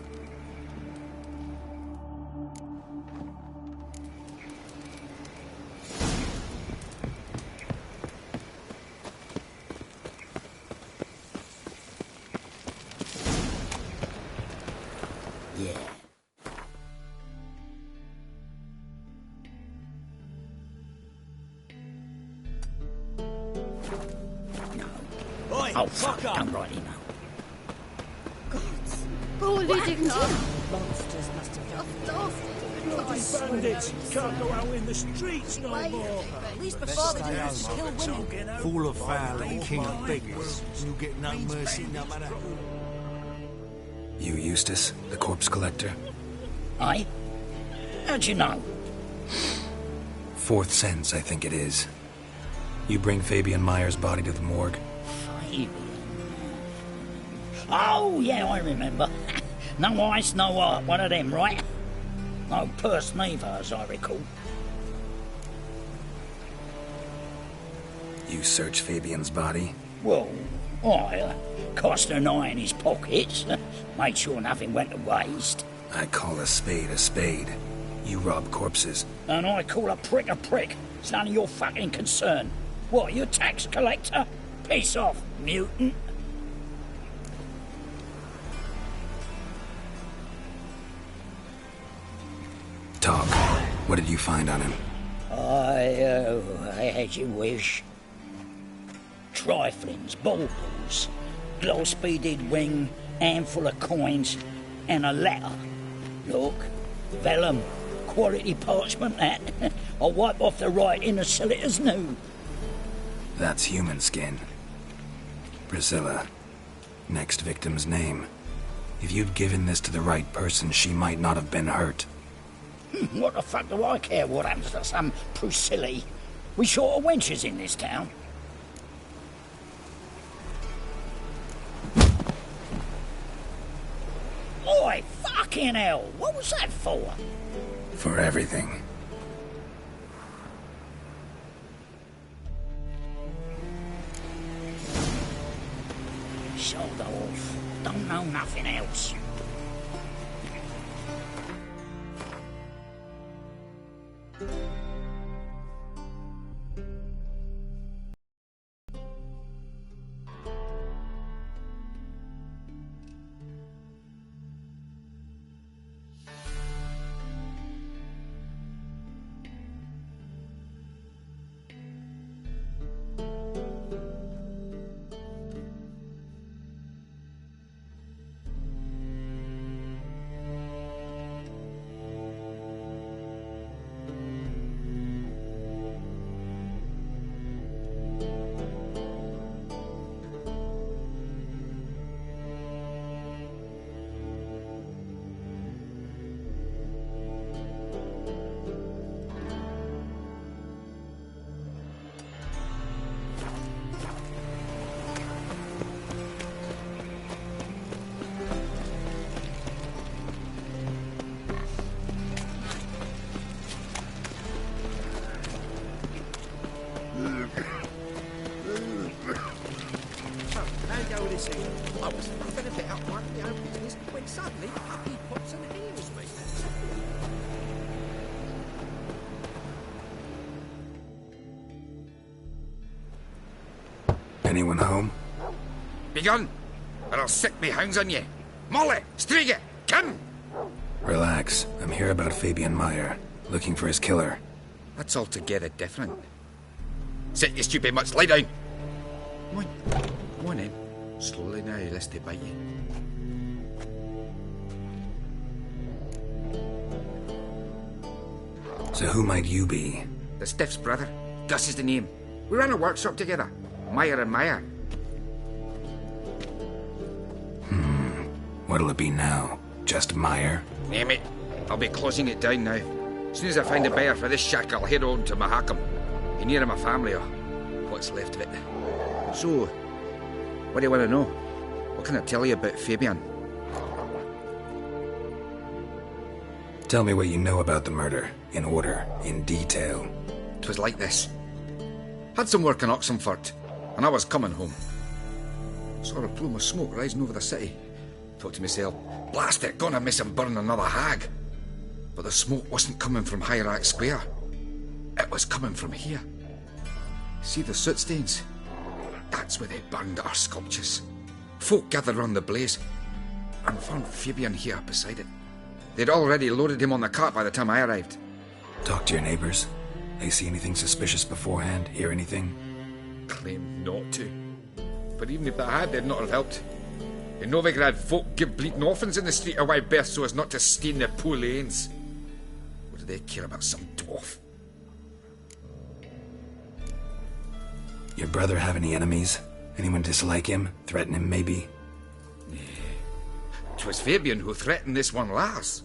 Oh, fuck up. Don't write email. Oh, they didn't Monsters must have done Bloody bandits! Can't go out in the streets no more! At least before they do this, kill women. Full of foul and king of beggars. You get no mercy no matter who. You Eustace, the corpse collector? Aye? How'd you know? Fourth sense, I think it is. You bring Fabian Meyer's body to the morgue? Oh, yeah, I remember. No ice, no art, one of them, right? No purse neither, as I recall. You search Fabian's body? Well, I cast an eye in his pockets, made sure nothing went to waste. I call a spade a spade. You rob corpses. And I call a prick a prick. It's none of your fucking concern. What, you a tax collector? Piss off, mutant. Talk. What did you find on him? I had you wish. Triflings, baubles, gloss-beaded ring, handful of coins, and a letter. Look, vellum, quality parchment, that. I'll wipe off the writing and sell it as new. That's human skin. Priscilla. Next victim's name. If you'd given this to the right person, she might not have been hurt. What the fuck do I care what happens to some Priscilla? We short of wenches in this town. Oi, fucking hell! What was that for? For everything. Sold off. Don't know nothing else. I was fluffing a bit up one of my own business when suddenly Puppy pops and heals me. Anyone home? Begone, or I'll sick me hounds on you. Molly, Striga, come! Relax. I'm here about Fabian Meyer, looking for his killer. That's altogether different. Sit, you stupid mutts, lie down. Come on in. Slowly now, lest they bite you. So who might you be? The Stiff's brother. Gus is the name. We ran a workshop together. Meyer and Meyer. What'll it be now? Just Meyer? Name it. I'll be closing it down now. As soon as I find a buyer for this shack, I'll head on to Mahakam. Be near my family, or what's left of it. So, what do you want to know? What can I tell you about Fabian? Tell me what you know about the murder, in order, in detail. 'Twas like this. Had some work in Oxenford, and I was coming home. Saw a plume of smoke rising over the city. Thought to myself, blast it, gonna miss him burn another hag. But the smoke wasn't coming from Hierarch Square. It was coming from here. See the soot stains? That's where they burned our sculptures. Folk gathered round the blaze, and found Fabian here beside it. They'd already loaded him on the cart by the time I arrived. Talk to your neighbors. They see anything suspicious beforehand? Hear anything? Claimed not to. But even if they had, they'd not have helped. In Novigrad, folk give bleating orphans in the street a wide berth so as not to stain their poor lanes. What do they care about some dwarf? Your brother have any enemies? Anyone dislike him? Threaten him, maybe? Nay. 'Twas Fabian who threatened this one last.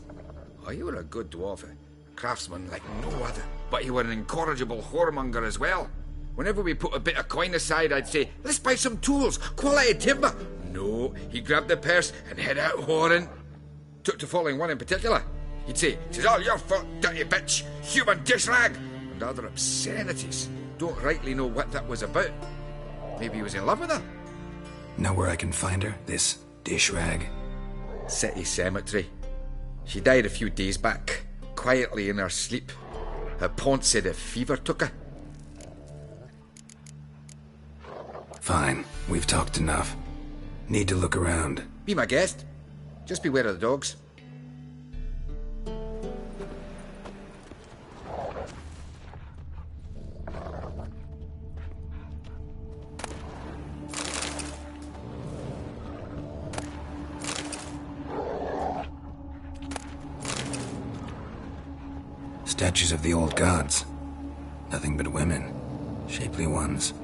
Oh, you were a good dwarf, a craftsman like no other. But you were an incorrigible whoremonger as well. Whenever we put a bit of coin aside, I'd say, let's buy some tools, quality timber. No, he grabbed the purse and head out whoring. Took to following one in particular. He'd say, "'Tis all your fault, dirty bitch, human dish rag," and other obscenities. Don't rightly know what that was about. Maybe he was in love with her. Know where I can find her, this dish rag? City cemetery. She died a few days back, quietly in her sleep. Her pont said a fever took her. Fine, we've talked enough. Need to look around. Be my guest. Just beware of the dogs. Statues of the old gods. Nothing but women. Shapely ones.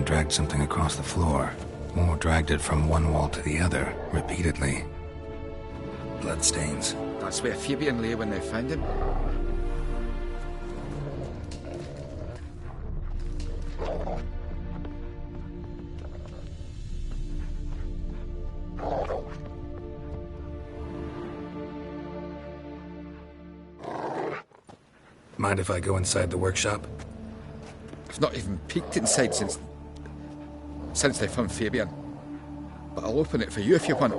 dragged something across the floor, or dragged it from one wall to the other, repeatedly. Bloodstains. That's where Fabian lay when they found him. Mind if I go inside the workshop? I've not even peeked inside since they found Fabian. But I'll open it for you if you want.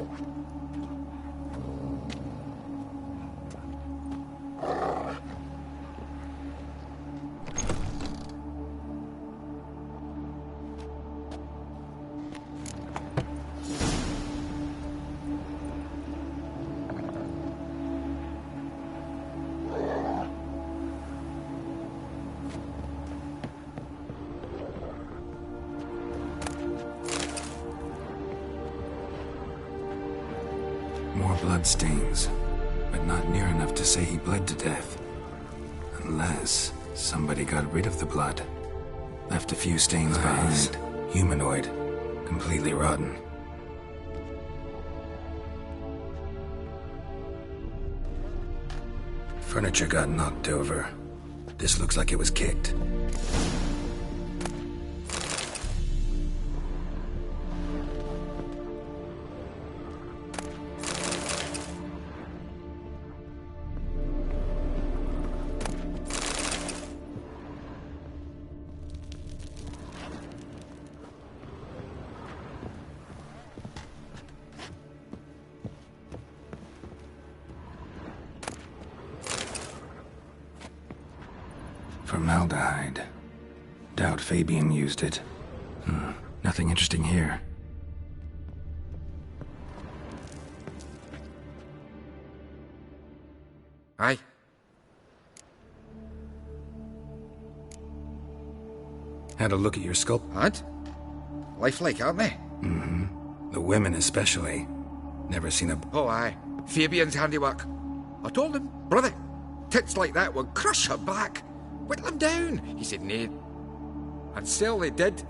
More bloodstains, but not near enough to say he bled to death. Unless somebody got rid of the blood. Left a few stains behind. Humanoid. Completely rotten. Furniture got knocked over. This looks like it was kicked. Formaldehyde. Doubt Fabian used it. Nothing interesting here. Aye. Had a look at your sculpt. Had? Lifelike, aren't they? Mm-hmm. The women especially. Never seen a... Oh, aye. Fabian's handiwork. I told him, brother, tits like that would crush her back. Whittle him down. He said nay. And still they did.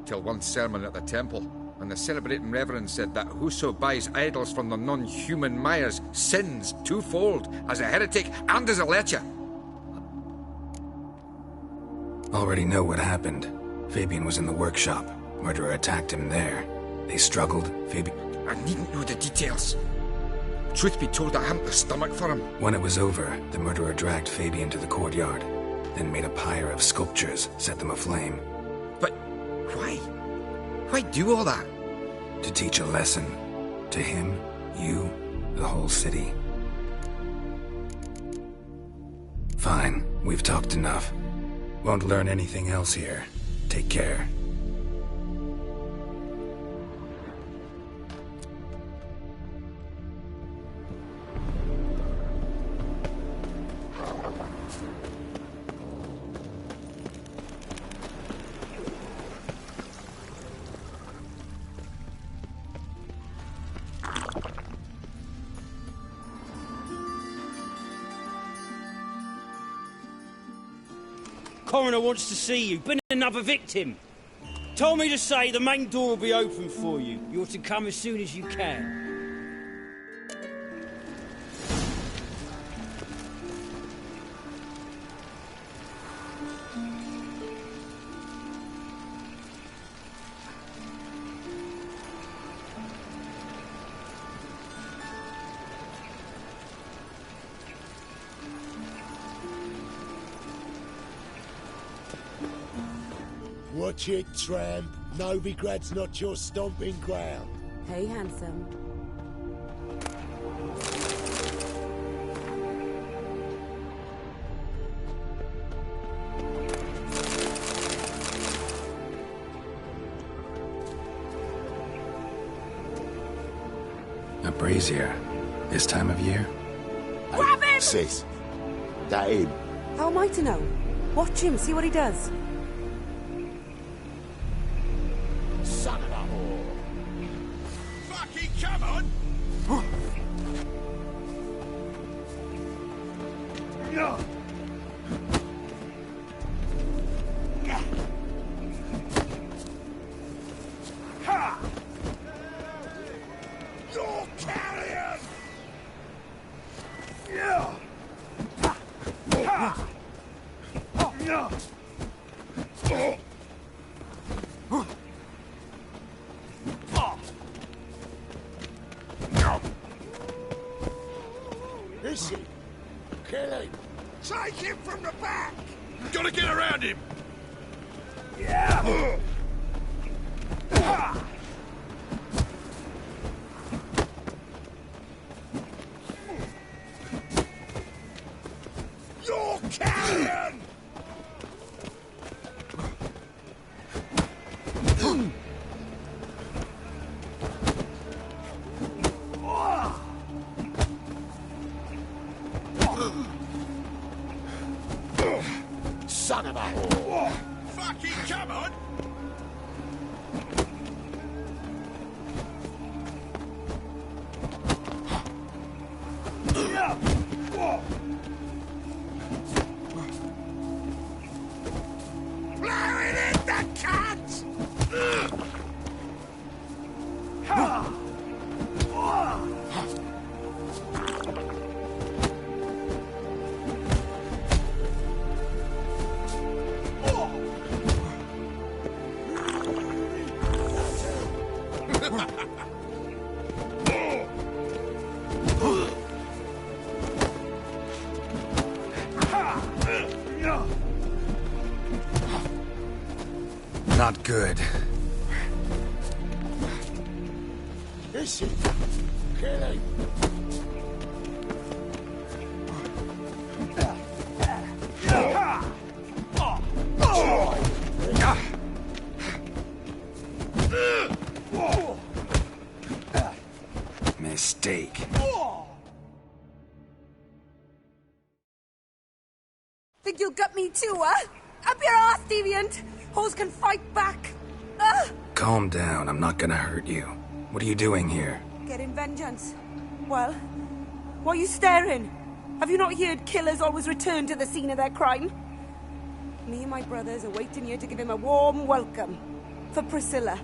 Till one sermon at the temple, and the celebrating reverend said that whoso buys idols from the non-human Mayas sins twofold, as a heretic and as a lecher. Already know what happened. Fabian was in the workshop. Murderer attacked him there. They struggled. Fabian... I needn't know the details. Truth be told, I haven't the stomach for him. When it was over, the murderer dragged Fabian to the courtyard, then made a pyre of sculptures, set them aflame. But why? Why do all that? To teach a lesson. To him, you, the whole city. Fine, we've talked enough. Won't learn anything else here. Take care. Coroner wants to see you. Been another victim. Told me to say the main door will be open for you. You're to come as soon as you can. Watch it, tramp. Novigrad's not your stomping ground. Hey, handsome. A brazier. This time of year? Grab him! Sis, that him? How am I to know? Watch him, see what he does. Son of a whore. Fucking come on! Is he? Kill him. Take him from the back! Gotta get around him! Yeah! You're carrion! Son of a whore! Fucking come on! Blow it in the cat! Not good. Is he? Kill him. Mistake. Think you'll gut me too, huh? Up your ass, deviant! Hoes can fight back! Calm down, I'm not gonna hurt you. What are you doing here? Getting vengeance. Well, why are you staring? Have you not heard killers always return to the scene of their crime? Me and my brothers are waiting here to give him a warm welcome. For Priscilla.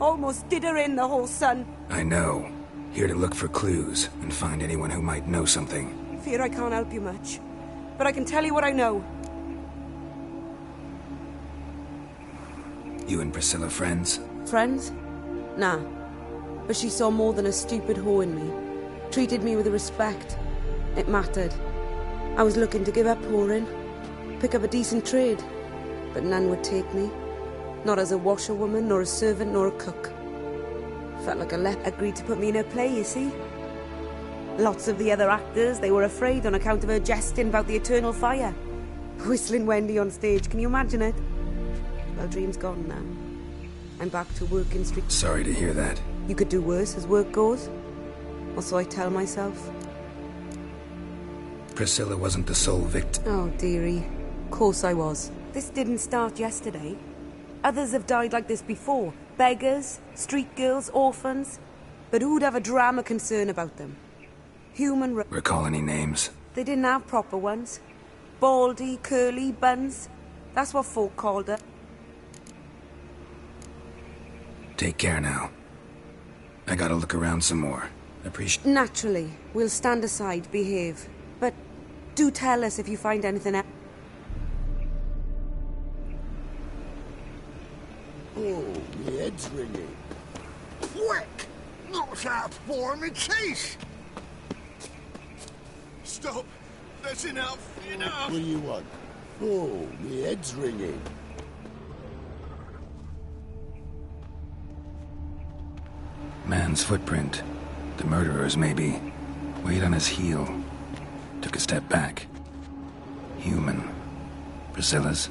Almost did her in, the whole son. I know. Here to look for clues and find anyone who might know something. Fear I can't help you much. But I can tell you what I know. You and Priscilla friends? Friends? Nah. But she saw more than a stupid whore in me. Treated me with respect. It mattered. I was looking to give up whoring. Pick up a decent trade. But none would take me. Not as a washerwoman, nor a servant, nor a cook. Felt like a lep agreed to put me in her play, you see. Lots of the other actors, they were afraid on account of her jesting about the eternal fire. Whistling Wendy on stage, can you imagine it? Well, dream's gone now. I'm back to working street. Sorry to hear that. You could do worse as work goes. Or so I tell myself. Priscilla wasn't the sole victim. Oh, dearie. Of course I was. This didn't start yesterday. Others have died like this before. Beggars, street girls, orphans. But who'd have a drama concern about them? Human... Recall any names? They didn't have proper ones. Baldy, curly, buns. That's what folk called her. Take care now. I gotta look around some more. Naturally. We'll stand aside, behave. But do tell us if you find anything else. Oh, my head's ringing. Quick! Not that for me case! Stop! That's enough! Enough! What do you want? Oh, my head's ringing. Man's footprint. The murderer's, maybe. Weight on his heel. Took a step back. Human. Priscilla's.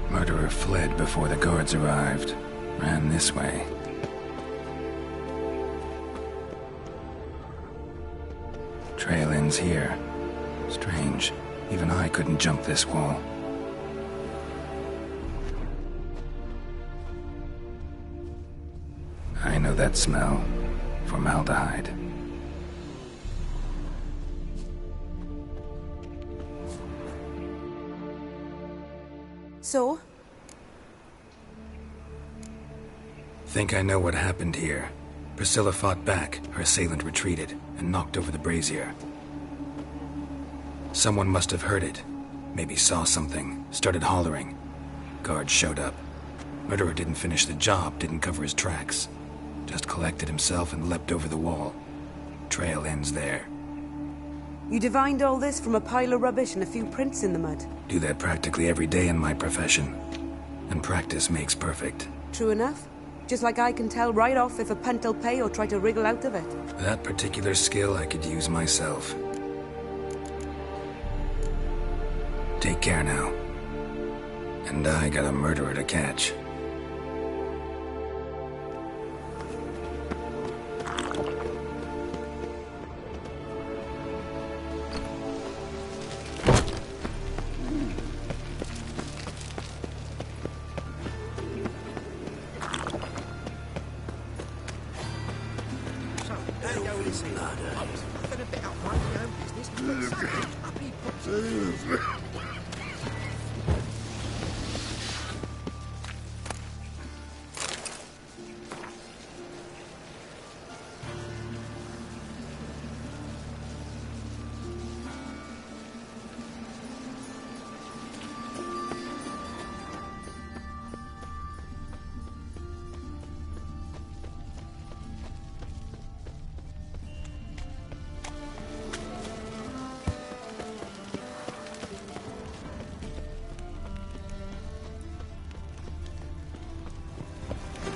Murderer fled before the guards arrived. Ran this way. Trail ends here. Strange. Even I couldn't jump this wall. I know that smell. Formaldehyde. So? Think I know what happened here. Priscilla fought back, her assailant retreated, and knocked over the brazier. Someone must have heard it. Maybe saw something, started hollering. Guards showed up. Murderer didn't finish the job, didn't cover his tracks. Just collected himself and leapt over the wall. Trail ends there. You divined all this from a pile of rubbish and a few prints in the mud? Do that practically every day in my profession. And practice makes perfect. True enough. Just like I can tell right off if a punt'll pay or try to wriggle out of it. That particular skill I could use myself. Take care now. And I got a murderer to catch.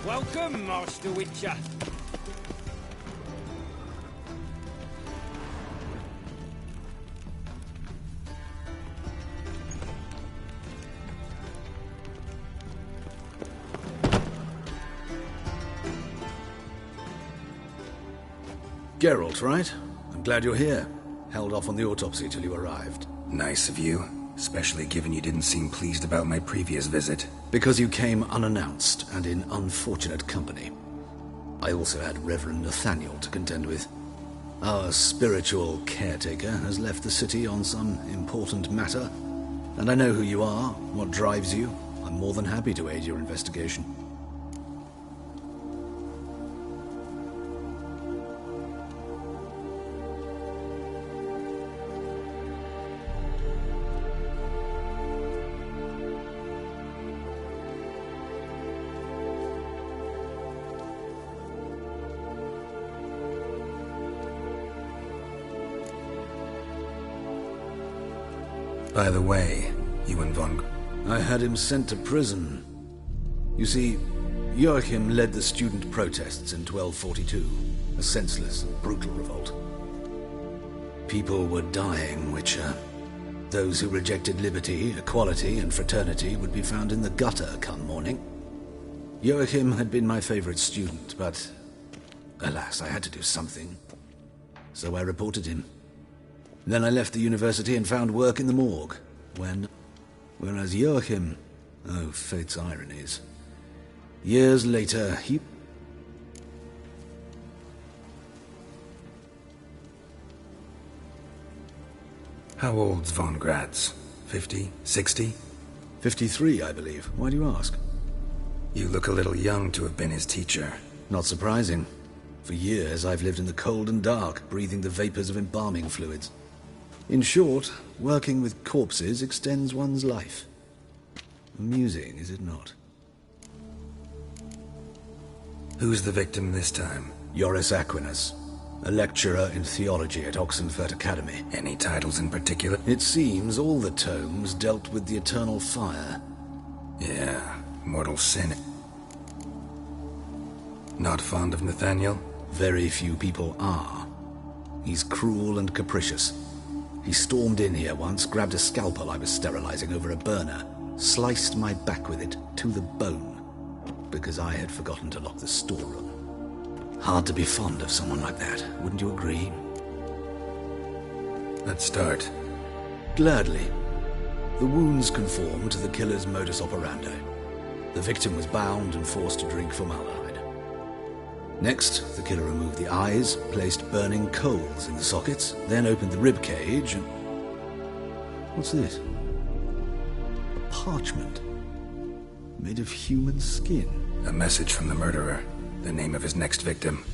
Welcome, Master Witcher. Geralt, right? I'm glad you're here. Held off on the autopsy till you arrived. Nice of you. Especially given you didn't seem pleased about my previous visit. Because you came unannounced and in unfortunate company. I also had Reverend Nathaniel to contend with. Our spiritual caretaker has left the city on some important matter, and I know who you are, what drives you. I'm more than happy to aid your investigation. By the way, you and Von... I had him sent to prison. You see, Joachim led the student protests in 1242, a senseless and brutal revolt. People were dying, Witcher. Those who rejected liberty, equality, and fraternity would be found in the gutter come morning. Joachim had been my favorite student, but alas, I had to do something. So I reported him. Then I left the university and found work in the morgue, whereas Joachim... Oh, fate's ironies. Years later, he... How old's Von Gratz? 50? 60? 53, I believe. Why do you ask? You look a little young to have been his teacher. Not surprising. For years, I've lived in the cold and dark, breathing the vapors of embalming fluids. In short, working with corpses extends one's life. Amusing, is it not? Who's the victim this time? Joris Aquinas, a lecturer in theology at Oxenfurt Academy. Any titles in particular? It seems all the tomes dealt with the eternal fire. Yeah, mortal sin. Not fond of Nathaniel? Very few people are. He's cruel and capricious. He stormed in here once, grabbed a scalpel I was sterilizing over a burner, sliced my back with it to the bone, because I had forgotten to lock the storeroom. Hard to be fond of someone like that, wouldn't you agree? Let's start. Gladly. The wounds conform to the killer's modus operandi. The victim was bound and forced to drink formaldehyde. Next, the killer removed the eyes, placed burning coals in the sockets, then opened the rib cage and... What's this? A parchment. Made of human skin. A message from the murderer. The name of his next victim.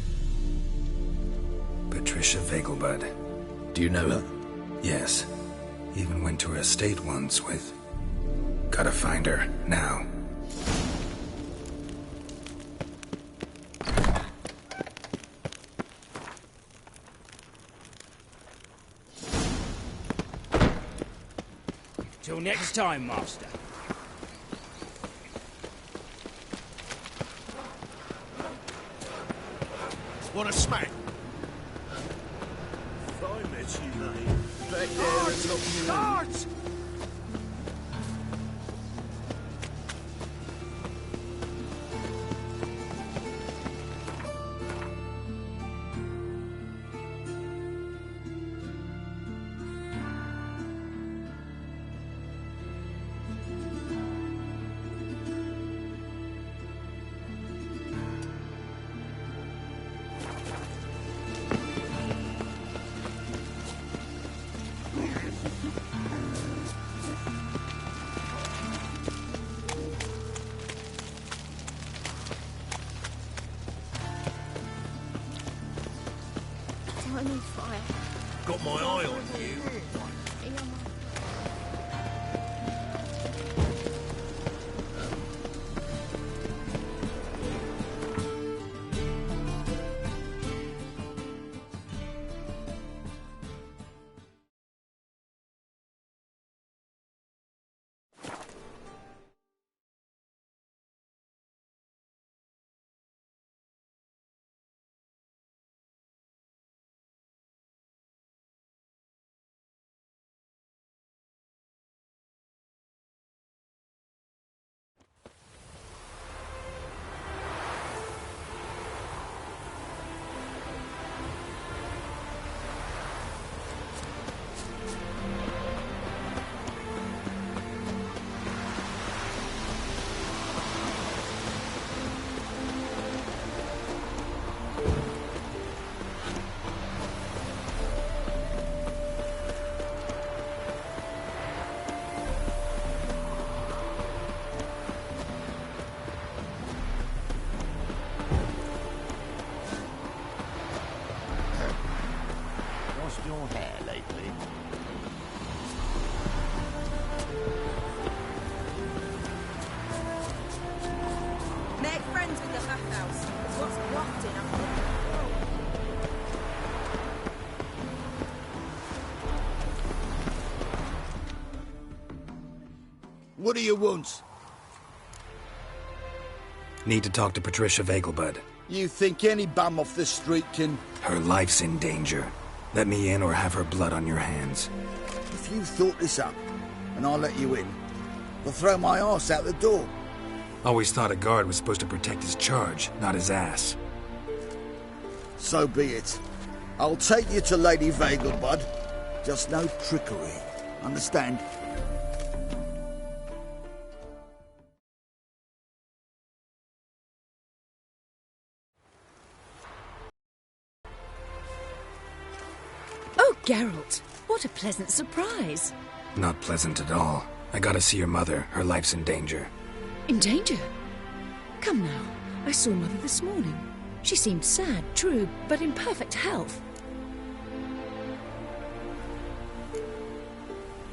Patricia Vegelbud. Do you know her? Yes. Even went to her estate once with... Gotta find her, now. Till next time, Master. What a smack! If I met you, mate, back there atop you. Guards! I'm on fire. Got my eye on you. Your hair lately. Make friends with the bathhouse. It's what's wafting up there. What do you want? Need to talk to Patricia Vegelbud. You think any bum off the street can... Her life's in danger. Let me in or have her blood on your hands. If you thought this up, and I'll let you in, I'll throw my arse out the door. Always thought a guard was supposed to protect his charge, not his ass. So be it. I'll take you to Lady Vegelbud. Just no trickery. Understand? Oh, Geralt, what a pleasant surprise. Not pleasant at all. I gotta see your mother. Her life's in danger. In danger? Come now, I saw Mother this morning. She seemed sad, true, but in perfect health.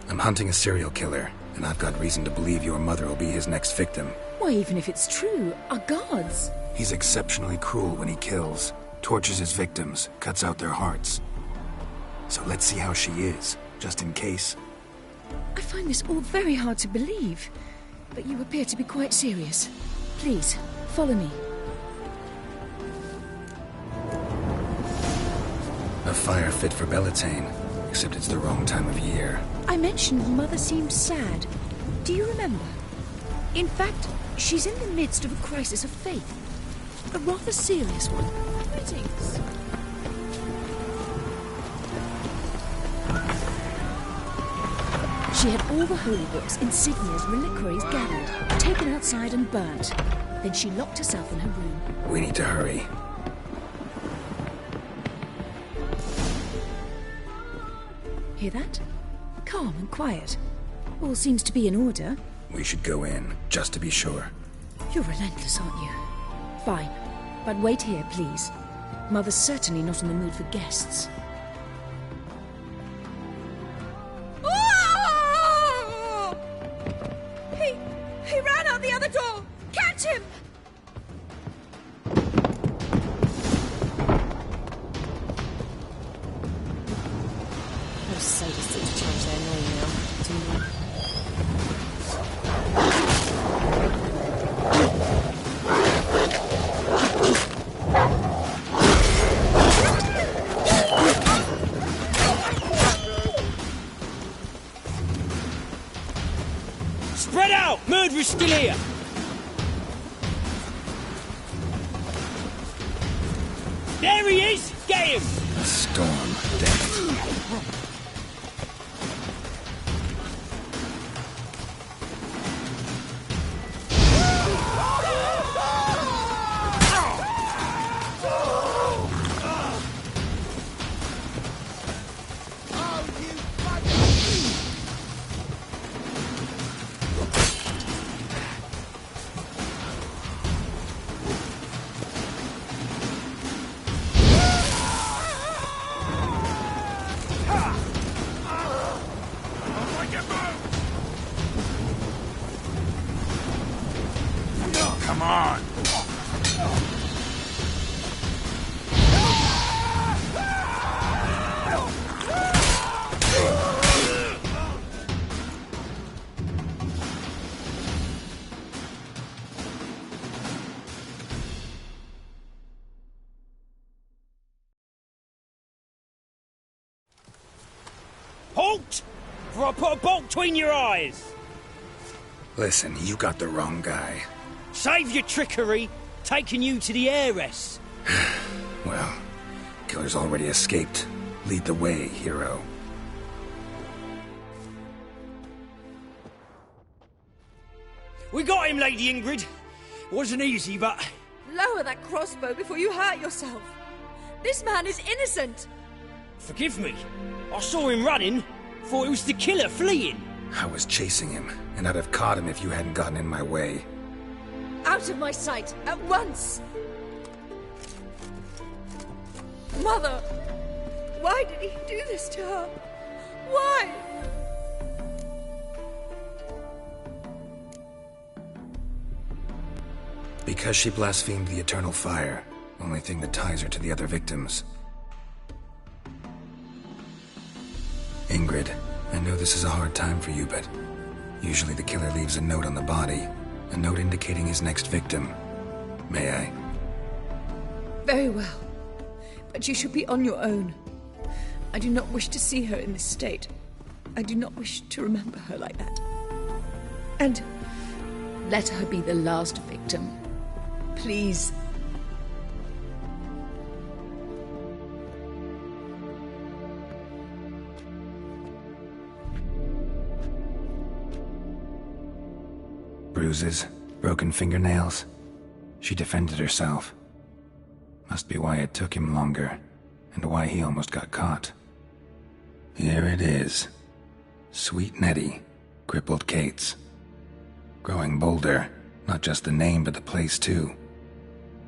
I'm hunting a serial killer, and I've got reason to believe your mother will be his next victim. Why, even if it's true, our guards... He's exceptionally cruel when he kills, tortures his victims, cuts out their hearts. So let's see how she is, just in case. I find this all very hard to believe, but you appear to be quite serious. Please, follow me. A fire fit for Bellatane, except it's the wrong time of year. I mentioned Mother seemed sad. Do you remember? In fact, she's in the midst of a crisis of faith. A rather serious one. Greetings. She had all the holy books, insignias, reliquaries gathered, taken outside and burnt. Then she locked herself in her room. We need to hurry. Hear that? Calm and quiet. All seems to be in order. We should go in, just to be sure. You're relentless, aren't you? Fine. But wait here, please. Mother's certainly not in the mood for guests. Oh! He ran out the other door! Catch him! Those sadists seem to change their name now. To me. Spread out! Murderer's still here! There he is! Get him! A storm, damn it. Come on! Halt! Before I put a bolt between your eyes! Listen, you got the wrong guy. Save your trickery, taking you to the heiress. Well, killer's already escaped. Lead the way, hero. We got him, Lady Ingrid. Wasn't easy, but... Lower that crossbow before you hurt yourself. This man is innocent. Forgive me. I saw him running. Thought it was the killer fleeing. I was chasing him, and I'd have caught him if you hadn't gotten in my way. Out of my sight, at once! Mother! Why did he do this to her? Why? Because she blasphemed the eternal fire. Only thing that ties her to the other victims. Ingrid, I know this is a hard time for you, but usually the killer leaves a note on the body. A note indicating his next victim. May I? Very well. But you should be on your own. I do not wish to see her in this state. I do not wish to remember her like that. And let her be the last victim. Please. Bruises, broken fingernails. She defended herself. Must be why it took him longer, and why he almost got caught. Here it is. Sweet Nettie, crippled Kate's. Growing bolder, not just the name but the place too.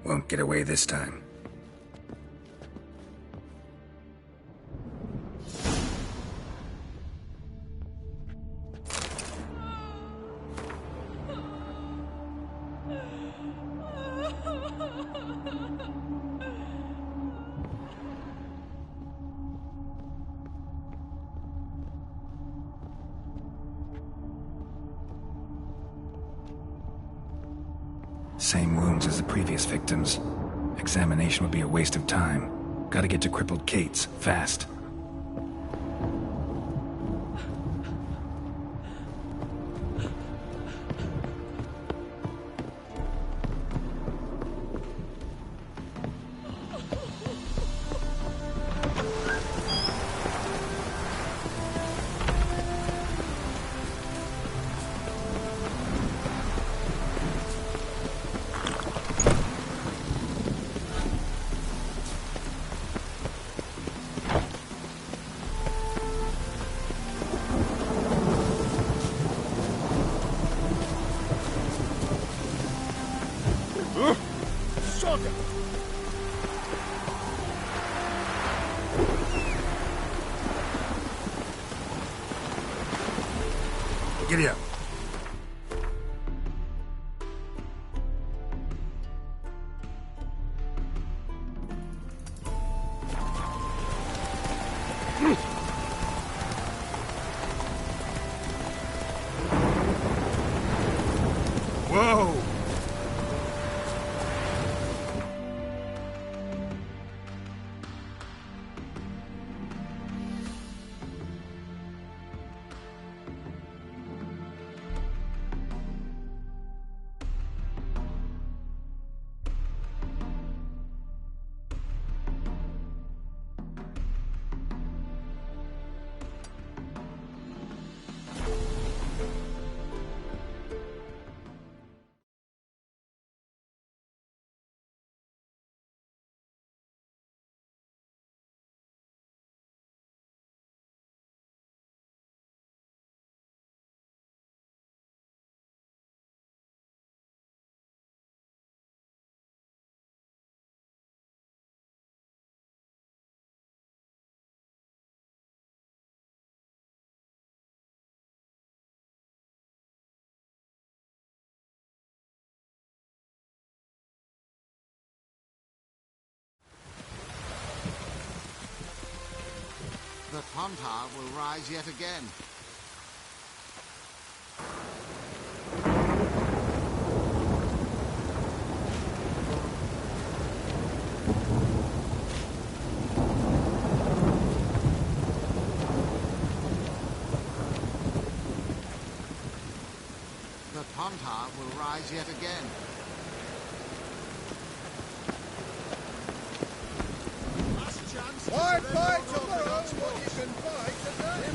Won't get away this time. Same wounds as the previous victims. Examination would be a waste of time. Gotta get to crippled Kate's, fast. order! Giddy up. Whoa! The Pontar will rise yet again. The Pontar will rise yet again. Why fight tomorrow what you can fight today?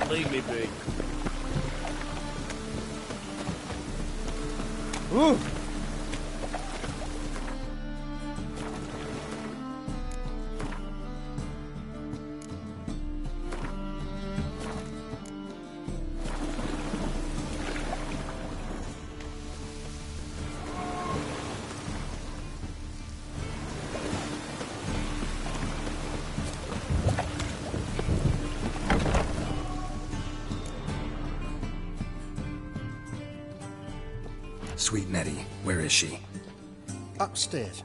Leave me be. Ooh. Sweet Nettie, where is she? Upstairs.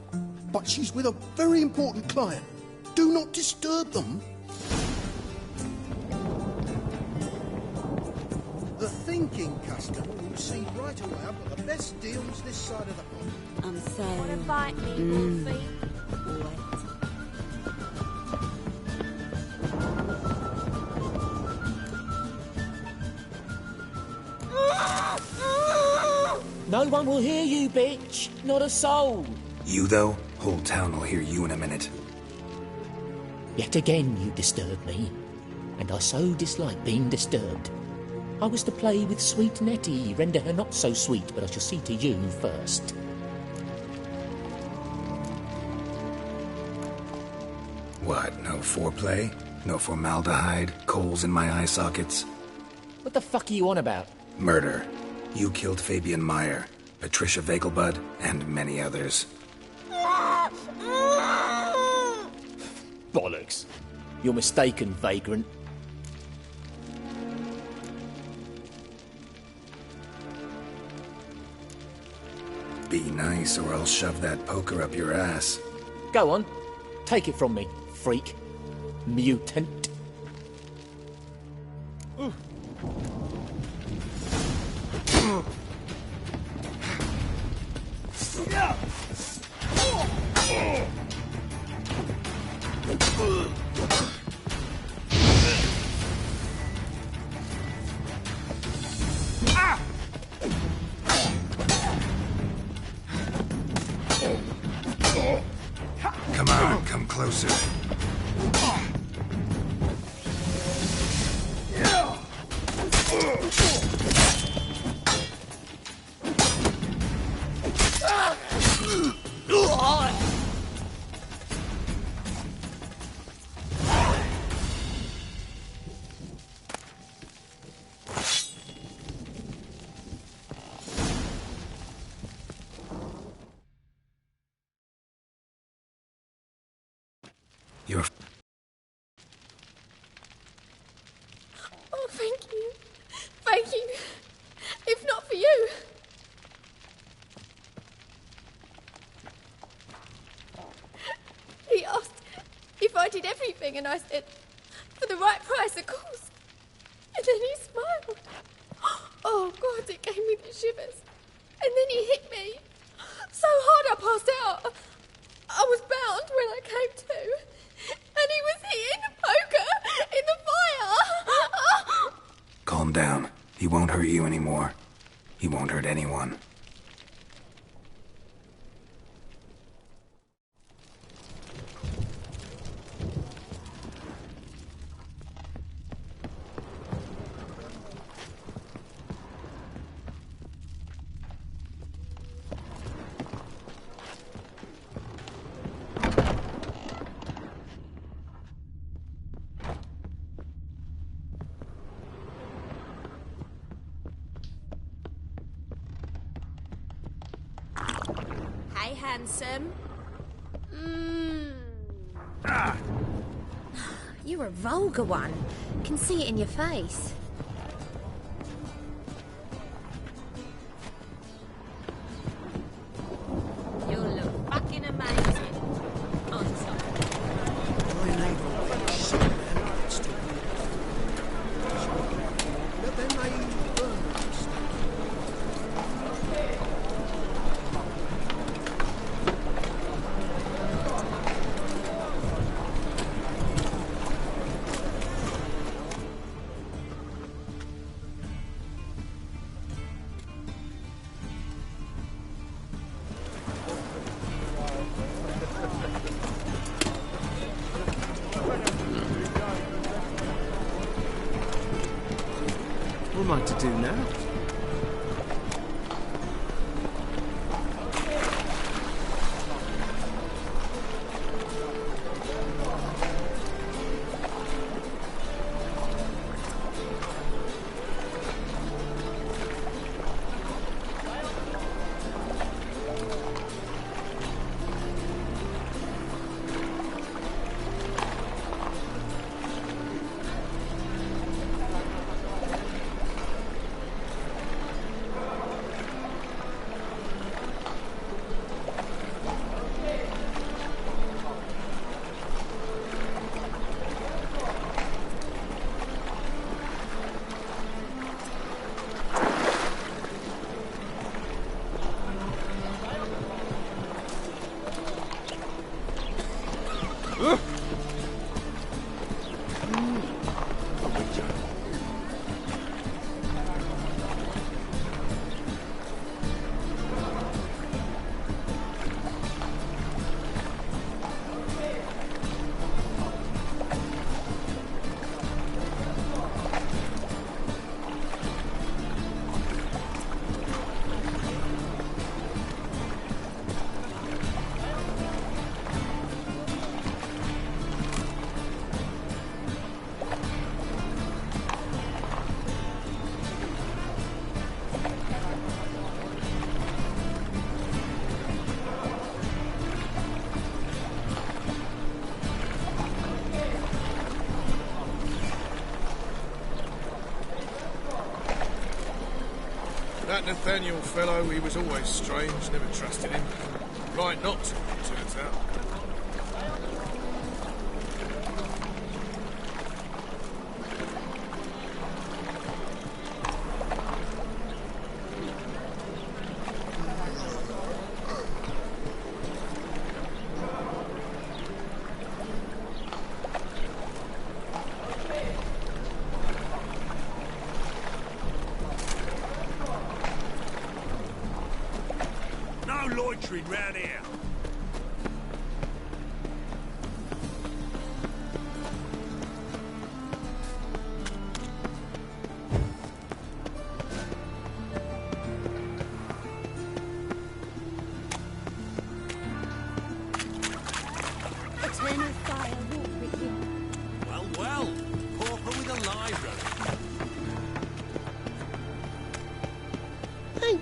But she's with a very important client. Do not disturb them. The thinking customer will see right away I've got the best deals this side of the pond. I'm so... Wanna bite me, Wolfie? No one will hear you, bitch. Not a soul. You, though? Whole town will hear you in a minute. Yet again you disturb me, and I so dislike being disturbed. I was to play with sweet Nettie, render her not so sweet, but I shall see to you first. What, no foreplay? No formaldehyde? Coals in my eye sockets? What the fuck are you on about? Murder. You killed Fabian Meyer, Patricia Vegelbud, and many others. Bollocks. You're mistaken, vagrant. Be nice, or I'll shove that poker up your ass. Go on. Take it from me, freak. Mutant. Come on, come closer. You're... Oh, thank you. Thank you. If not for you... He asked if I did everything, and I said, for the right price, of course. And then he smiled. Oh, God, it gave me the shivers. And then he hit me. So hard I passed out. I was bound when I came to. And he was hitting the poker in the fire. Calm down. He won't hurt you anymore. He won't hurt anyone. Hey, handsome. You're a vulgar one. Can see it in your face. You look fucking amazing. On top. What am I to do now? That Nathaniel fellow, he was always strange, never trusted him. Right not to, it turns out. Loitering round here. Eternal fire walk with you. Well, well. Pauper with a library. Hey.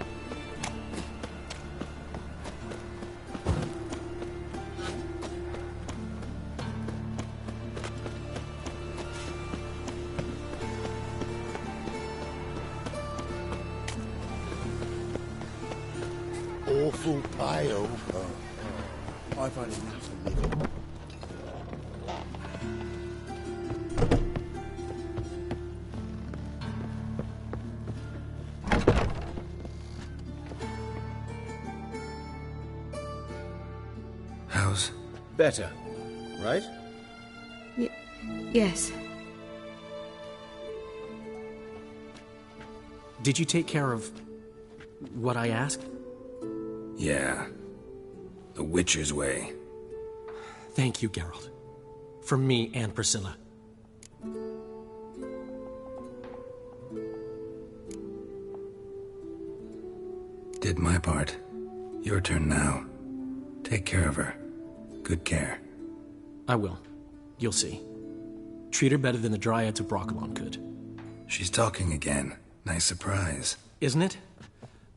awful pale. I've had enough of living. How's... Better, right? Yes. Did you take care of what I asked? Yeah. The Witcher's way. Thank you, Geralt. From me and Priscilla. Did my part. Your turn now. Take care of her. Good care. I will. You'll see. Treat her better than the Dryads of Broccolon could. She's talking again. Nice surprise. Isn't it?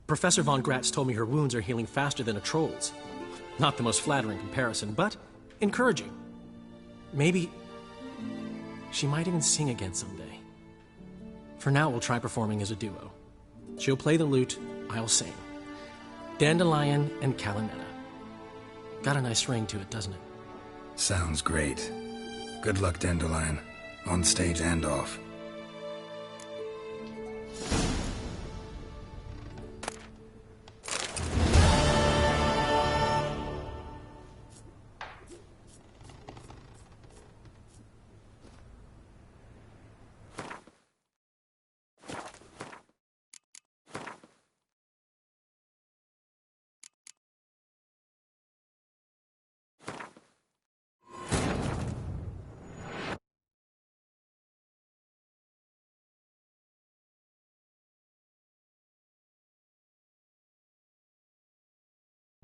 Professor von Gratz told me her wounds are healing faster than a troll's. Not the most flattering comparison, but encouraging. Maybe she might even sing again someday. For now, we'll try performing as a duo. She'll play the lute, I'll sing. Dandelion and Calinetta. Got a nice ring to it, doesn't it? Sounds great. Good luck, Dandelion. On stage and off.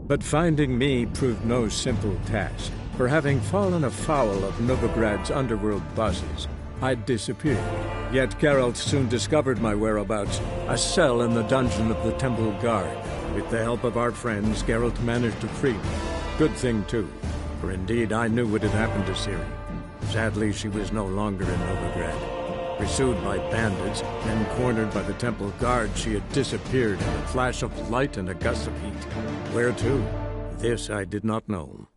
But finding me proved no simple task, for having fallen afoul of Novigrad's underworld bosses, I'd disappeared. Yet Geralt soon discovered my whereabouts, a cell in the dungeon of the Temple Guard. With the help of our friends, Geralt managed to free me. Good thing, too, for indeed I knew what had happened to Ciri. Sadly, she was no longer in Novigrad. Pursued by bandits, then cornered by the Temple Guard, she had disappeared in a flash of light and a gust of heat. Where to? This I did not know.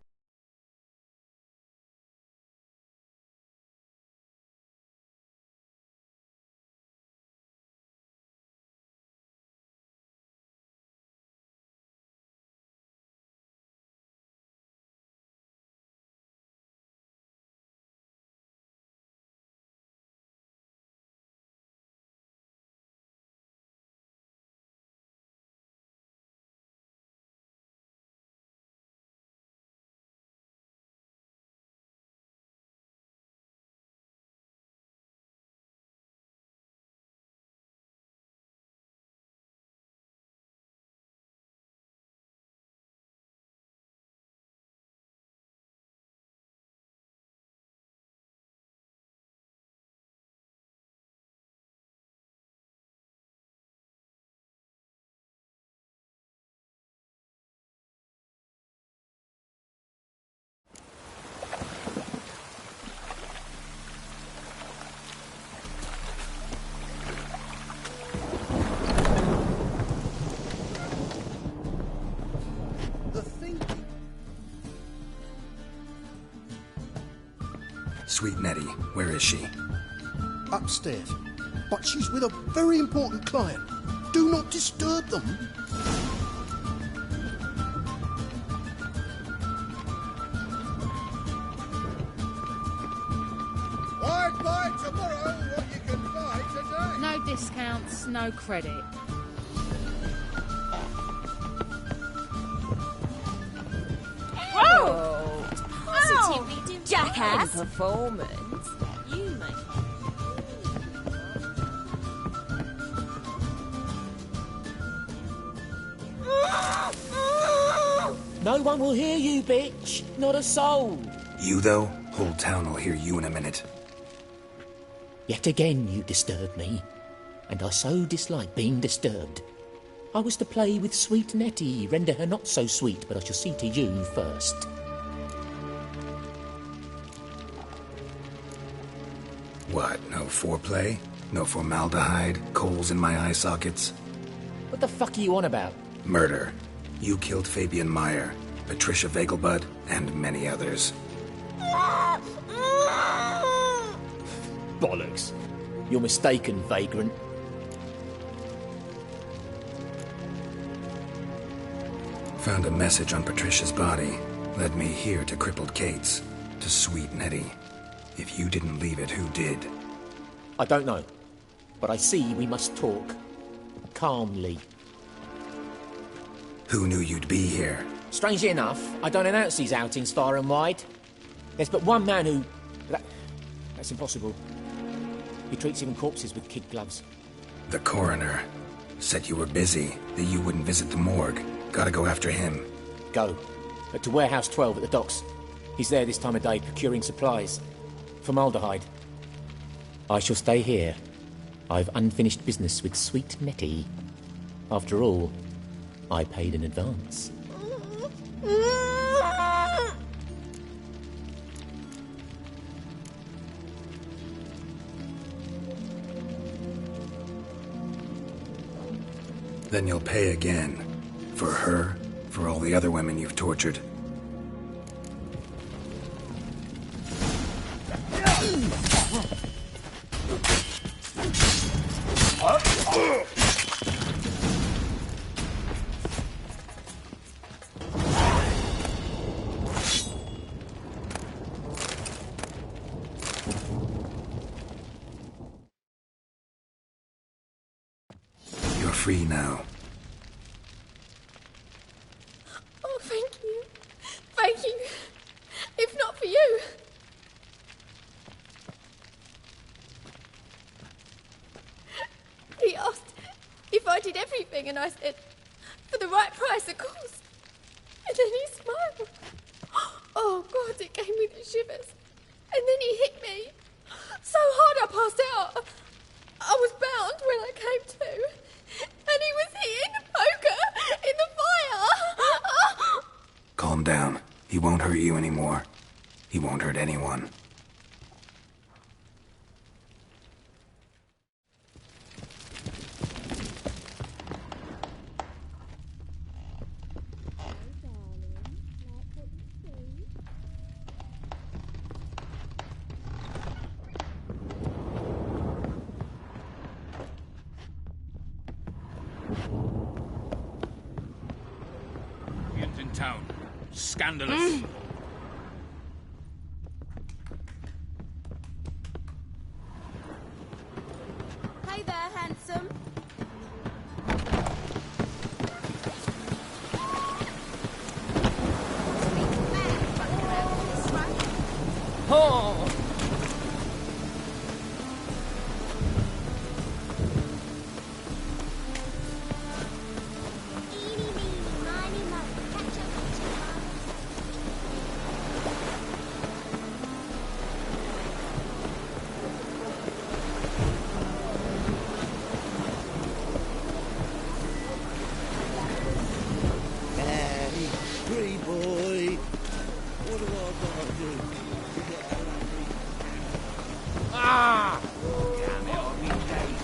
Sweet Nettie, where is she? Upstairs. But she's with a very important client. Do not disturb them. I'd buy tomorrow what you can buy today. No discounts, no credit. Whoa! Positively jackass. performance. You make No one will hear you, bitch. Not a soul. You, though? Whole town will hear you in a minute. Yet again you disturb me, and I so dislike being disturbed. I was to play with sweet Nettie, render her not so sweet, but I shall see to you first. What, no foreplay? No formaldehyde? Coals in my eye sockets? What the fuck are you on about? Murder. You killed Fabian Meyer, Patricia Vegelbud, and many others. Bollocks. You're mistaken, vagrant. Found a message on Patricia's body. Led me here to crippled Kate's. To sweet Nettie. If you didn't leave it, who did? I don't know. But I see we must talk. Calmly. Who knew you'd be here? Strangely enough, I don't announce these outings far and wide. There's but one man who... That's impossible. He treats even corpses with kid gloves. The coroner. Said you were busy, that you wouldn't visit the morgue. Gotta go after him. Go. But to Warehouse 12 at the docks. He's there this time of day procuring supplies. Formaldehyde. I shall stay here. I've unfinished business with sweet Nettie. After all, I paid in advance. Then you'll pay again. For her, for all the other women you've tortured. You're free now. Oh, thank you. Thank you. If not for you. He asked if I did everything, and I said, for the right price, of course. And then he smiled. Oh, God, it gave me the shivers. And then he hit me so hard I passed out. I was bound when I came to. And he was hitting the poker in the fire. Calm down. He won't hurt you anymore. He won't hurt anyone. In town. Scandalous. Hey there, handsome. Oh! Hey, free boy. What do I gotta do to get out of here? Ah! Damn it, I'll be late.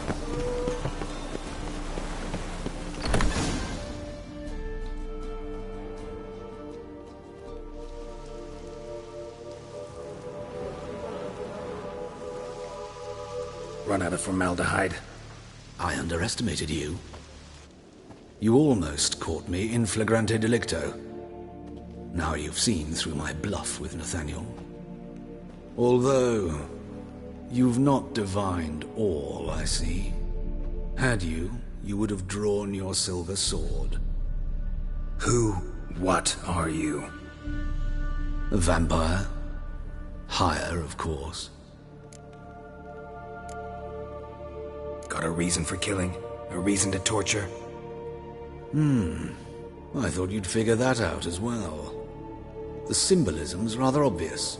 Run out of formaldehyde. I underestimated you. You almost caught me in flagrante delicto. Now you've seen through my bluff with Nathaniel. Although, you've not divined all, I see. Had you, you would have drawn your silver sword. What are you? A vampire. Hiya, of course. Got a reason for killing? A reason to torture? I thought you'd figure that out as well. The symbolism's rather obvious.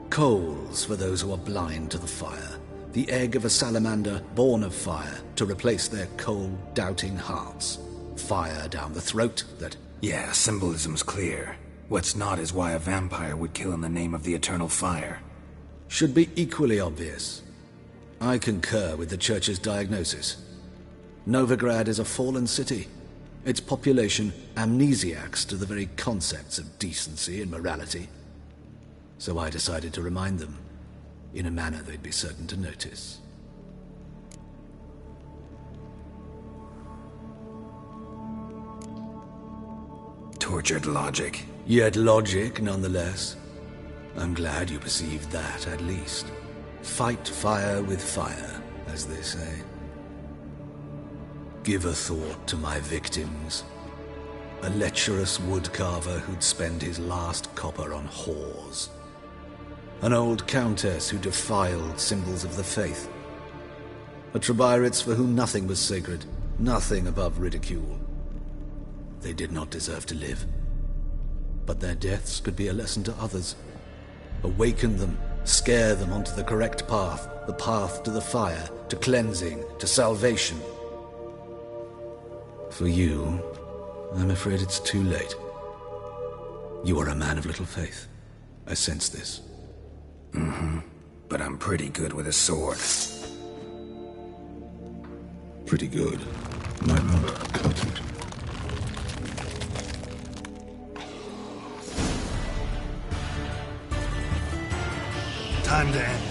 Coals for those who are blind to the fire. The egg of a salamander born of fire to replace their cold, doubting hearts. Fire down the throat that... Yeah, symbolism's clear. What's not is why a vampire would kill in the name of the eternal fire. Should be equally obvious. I concur with the Church's diagnosis. Novigrad is a fallen city. its population amnesiacs to the very concepts of decency and morality. So I decided to remind them, in a manner they'd be certain to notice. Tortured logic. Yet logic, nonetheless. I'm glad you perceived that, at least. Fight fire with fire, as they say. Give a thought to my victims. A lecherous woodcarver who'd spend his last copper on whores. An old countess who defiled symbols of the faith. A Trebyrites for whom nothing was sacred, nothing above ridicule. They did not deserve to live. But their deaths could be a lesson to others. Awaken them, scare them onto the correct path, the path to the fire, to cleansing, to salvation. For you, I'm afraid it's too late. You are a man of little faith. I sense this. Mm-hmm. But I'm pretty good with a sword. Pretty good. Might not cut it. Time to end.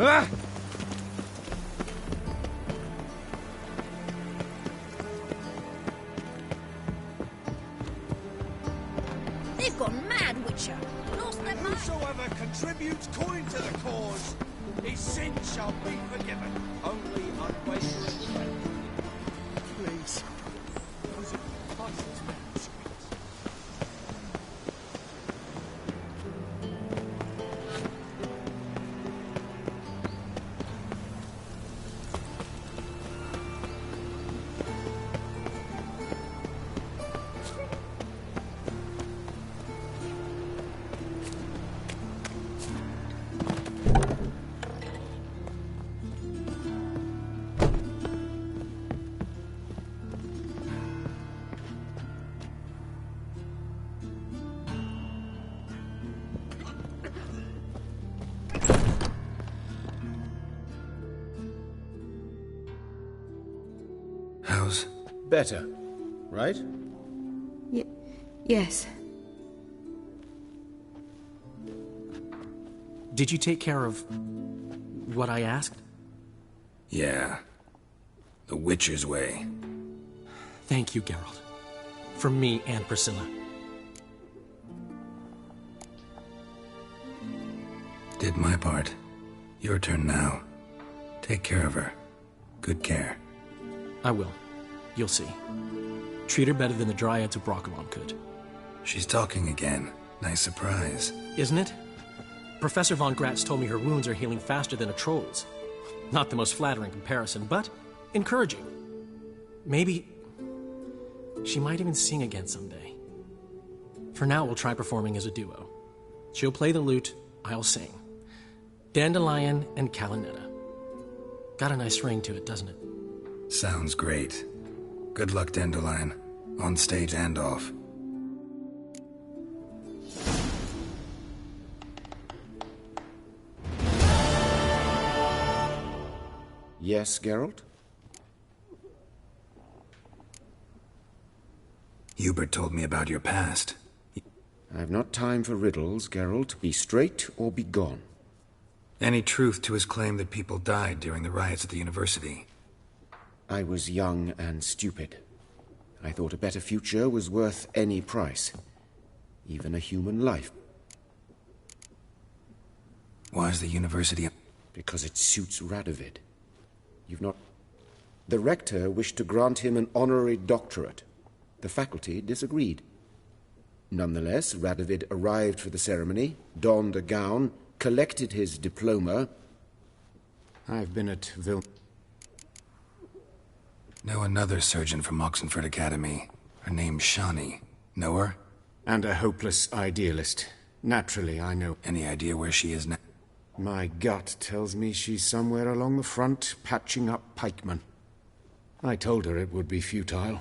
Ah! They've gone mad, Witcher. Lost their mind. Whosoever contributes coin to the cause, his sin shall be forgiven. Only unwavering faith. Please. Was it Parsons' manuscripts? How's... Better, right? Yes. Did you take care of what I asked? Yeah. The Witcher's way. Thank you, Geralt. From me and Priscilla. Did my part. Your turn now. Take care of her. Good care. I will. You'll see. Treat her better than the Dryads of Broccolon could. She's talking again. Nice surprise. Isn't it? Professor von Gratz told me her wounds are healing faster than a troll's. Not the most flattering comparison, but encouraging. Maybe she might even sing again someday. For now, we'll try performing as a duo. She'll play the lute, I'll sing. Dandelion and Calinetta. Got a nice ring to it, doesn't it? Sounds great. Good luck, Dandelion. On stage and off. Yes, Geralt? Hubert told me about your past. I've not time for riddles, Geralt. Be straight or be gone. Any truth to his claim that people died during the riots at the university? I was young and stupid. I thought a better future was worth any price. Even a human life. Why is the university... Because it suits Radovid. You've not... The rector wished to grant him an honorary doctorate. The faculty disagreed. Nonetheless, Radovid arrived for the ceremony, donned a gown, collected his diploma. I've been at Know another surgeon from Oxenford Academy. Her name's Shani. Know her? And a hopeless idealist. Naturally, I know. Any idea where she is now? My gut tells me she's somewhere along the front, patching up pikemen. I told her it would be futile.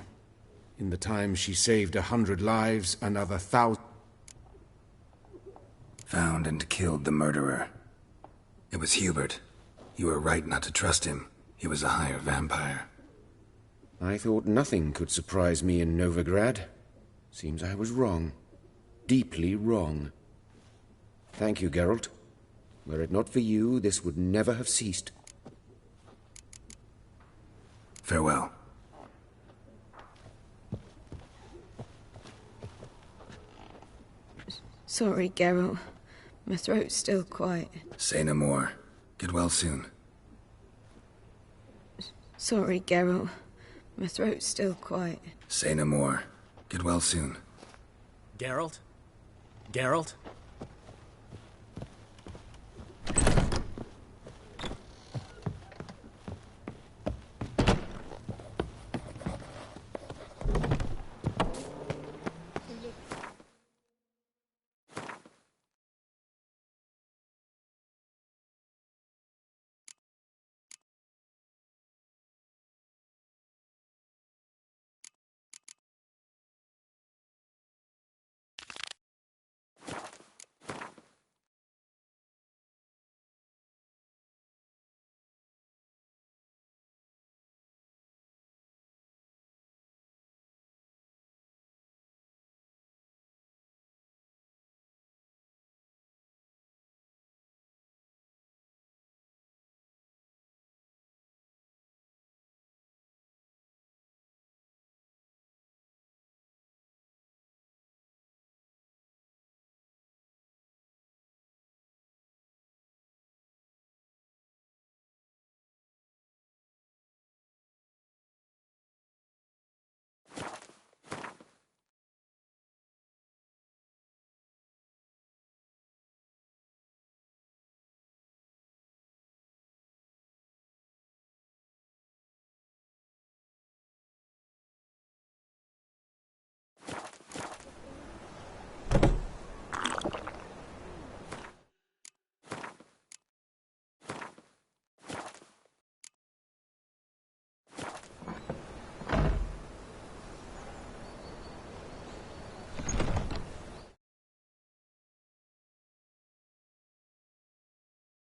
In the time she saved 100 lives, another 1,000... Found and killed the murderer. It was Hubert. You were right not to trust him. He was a higher vampire. I thought nothing could surprise me in Novigrad. Seems I was wrong. Deeply wrong. Thank you, Geralt. Were it not for you, this would never have ceased. Farewell. Sorry, Geralt. My throat's still quiet. Say no more. Get well soon. Sorry, Geralt. My throat's still quiet. Say no more. Get well soon. Geralt? Geralt?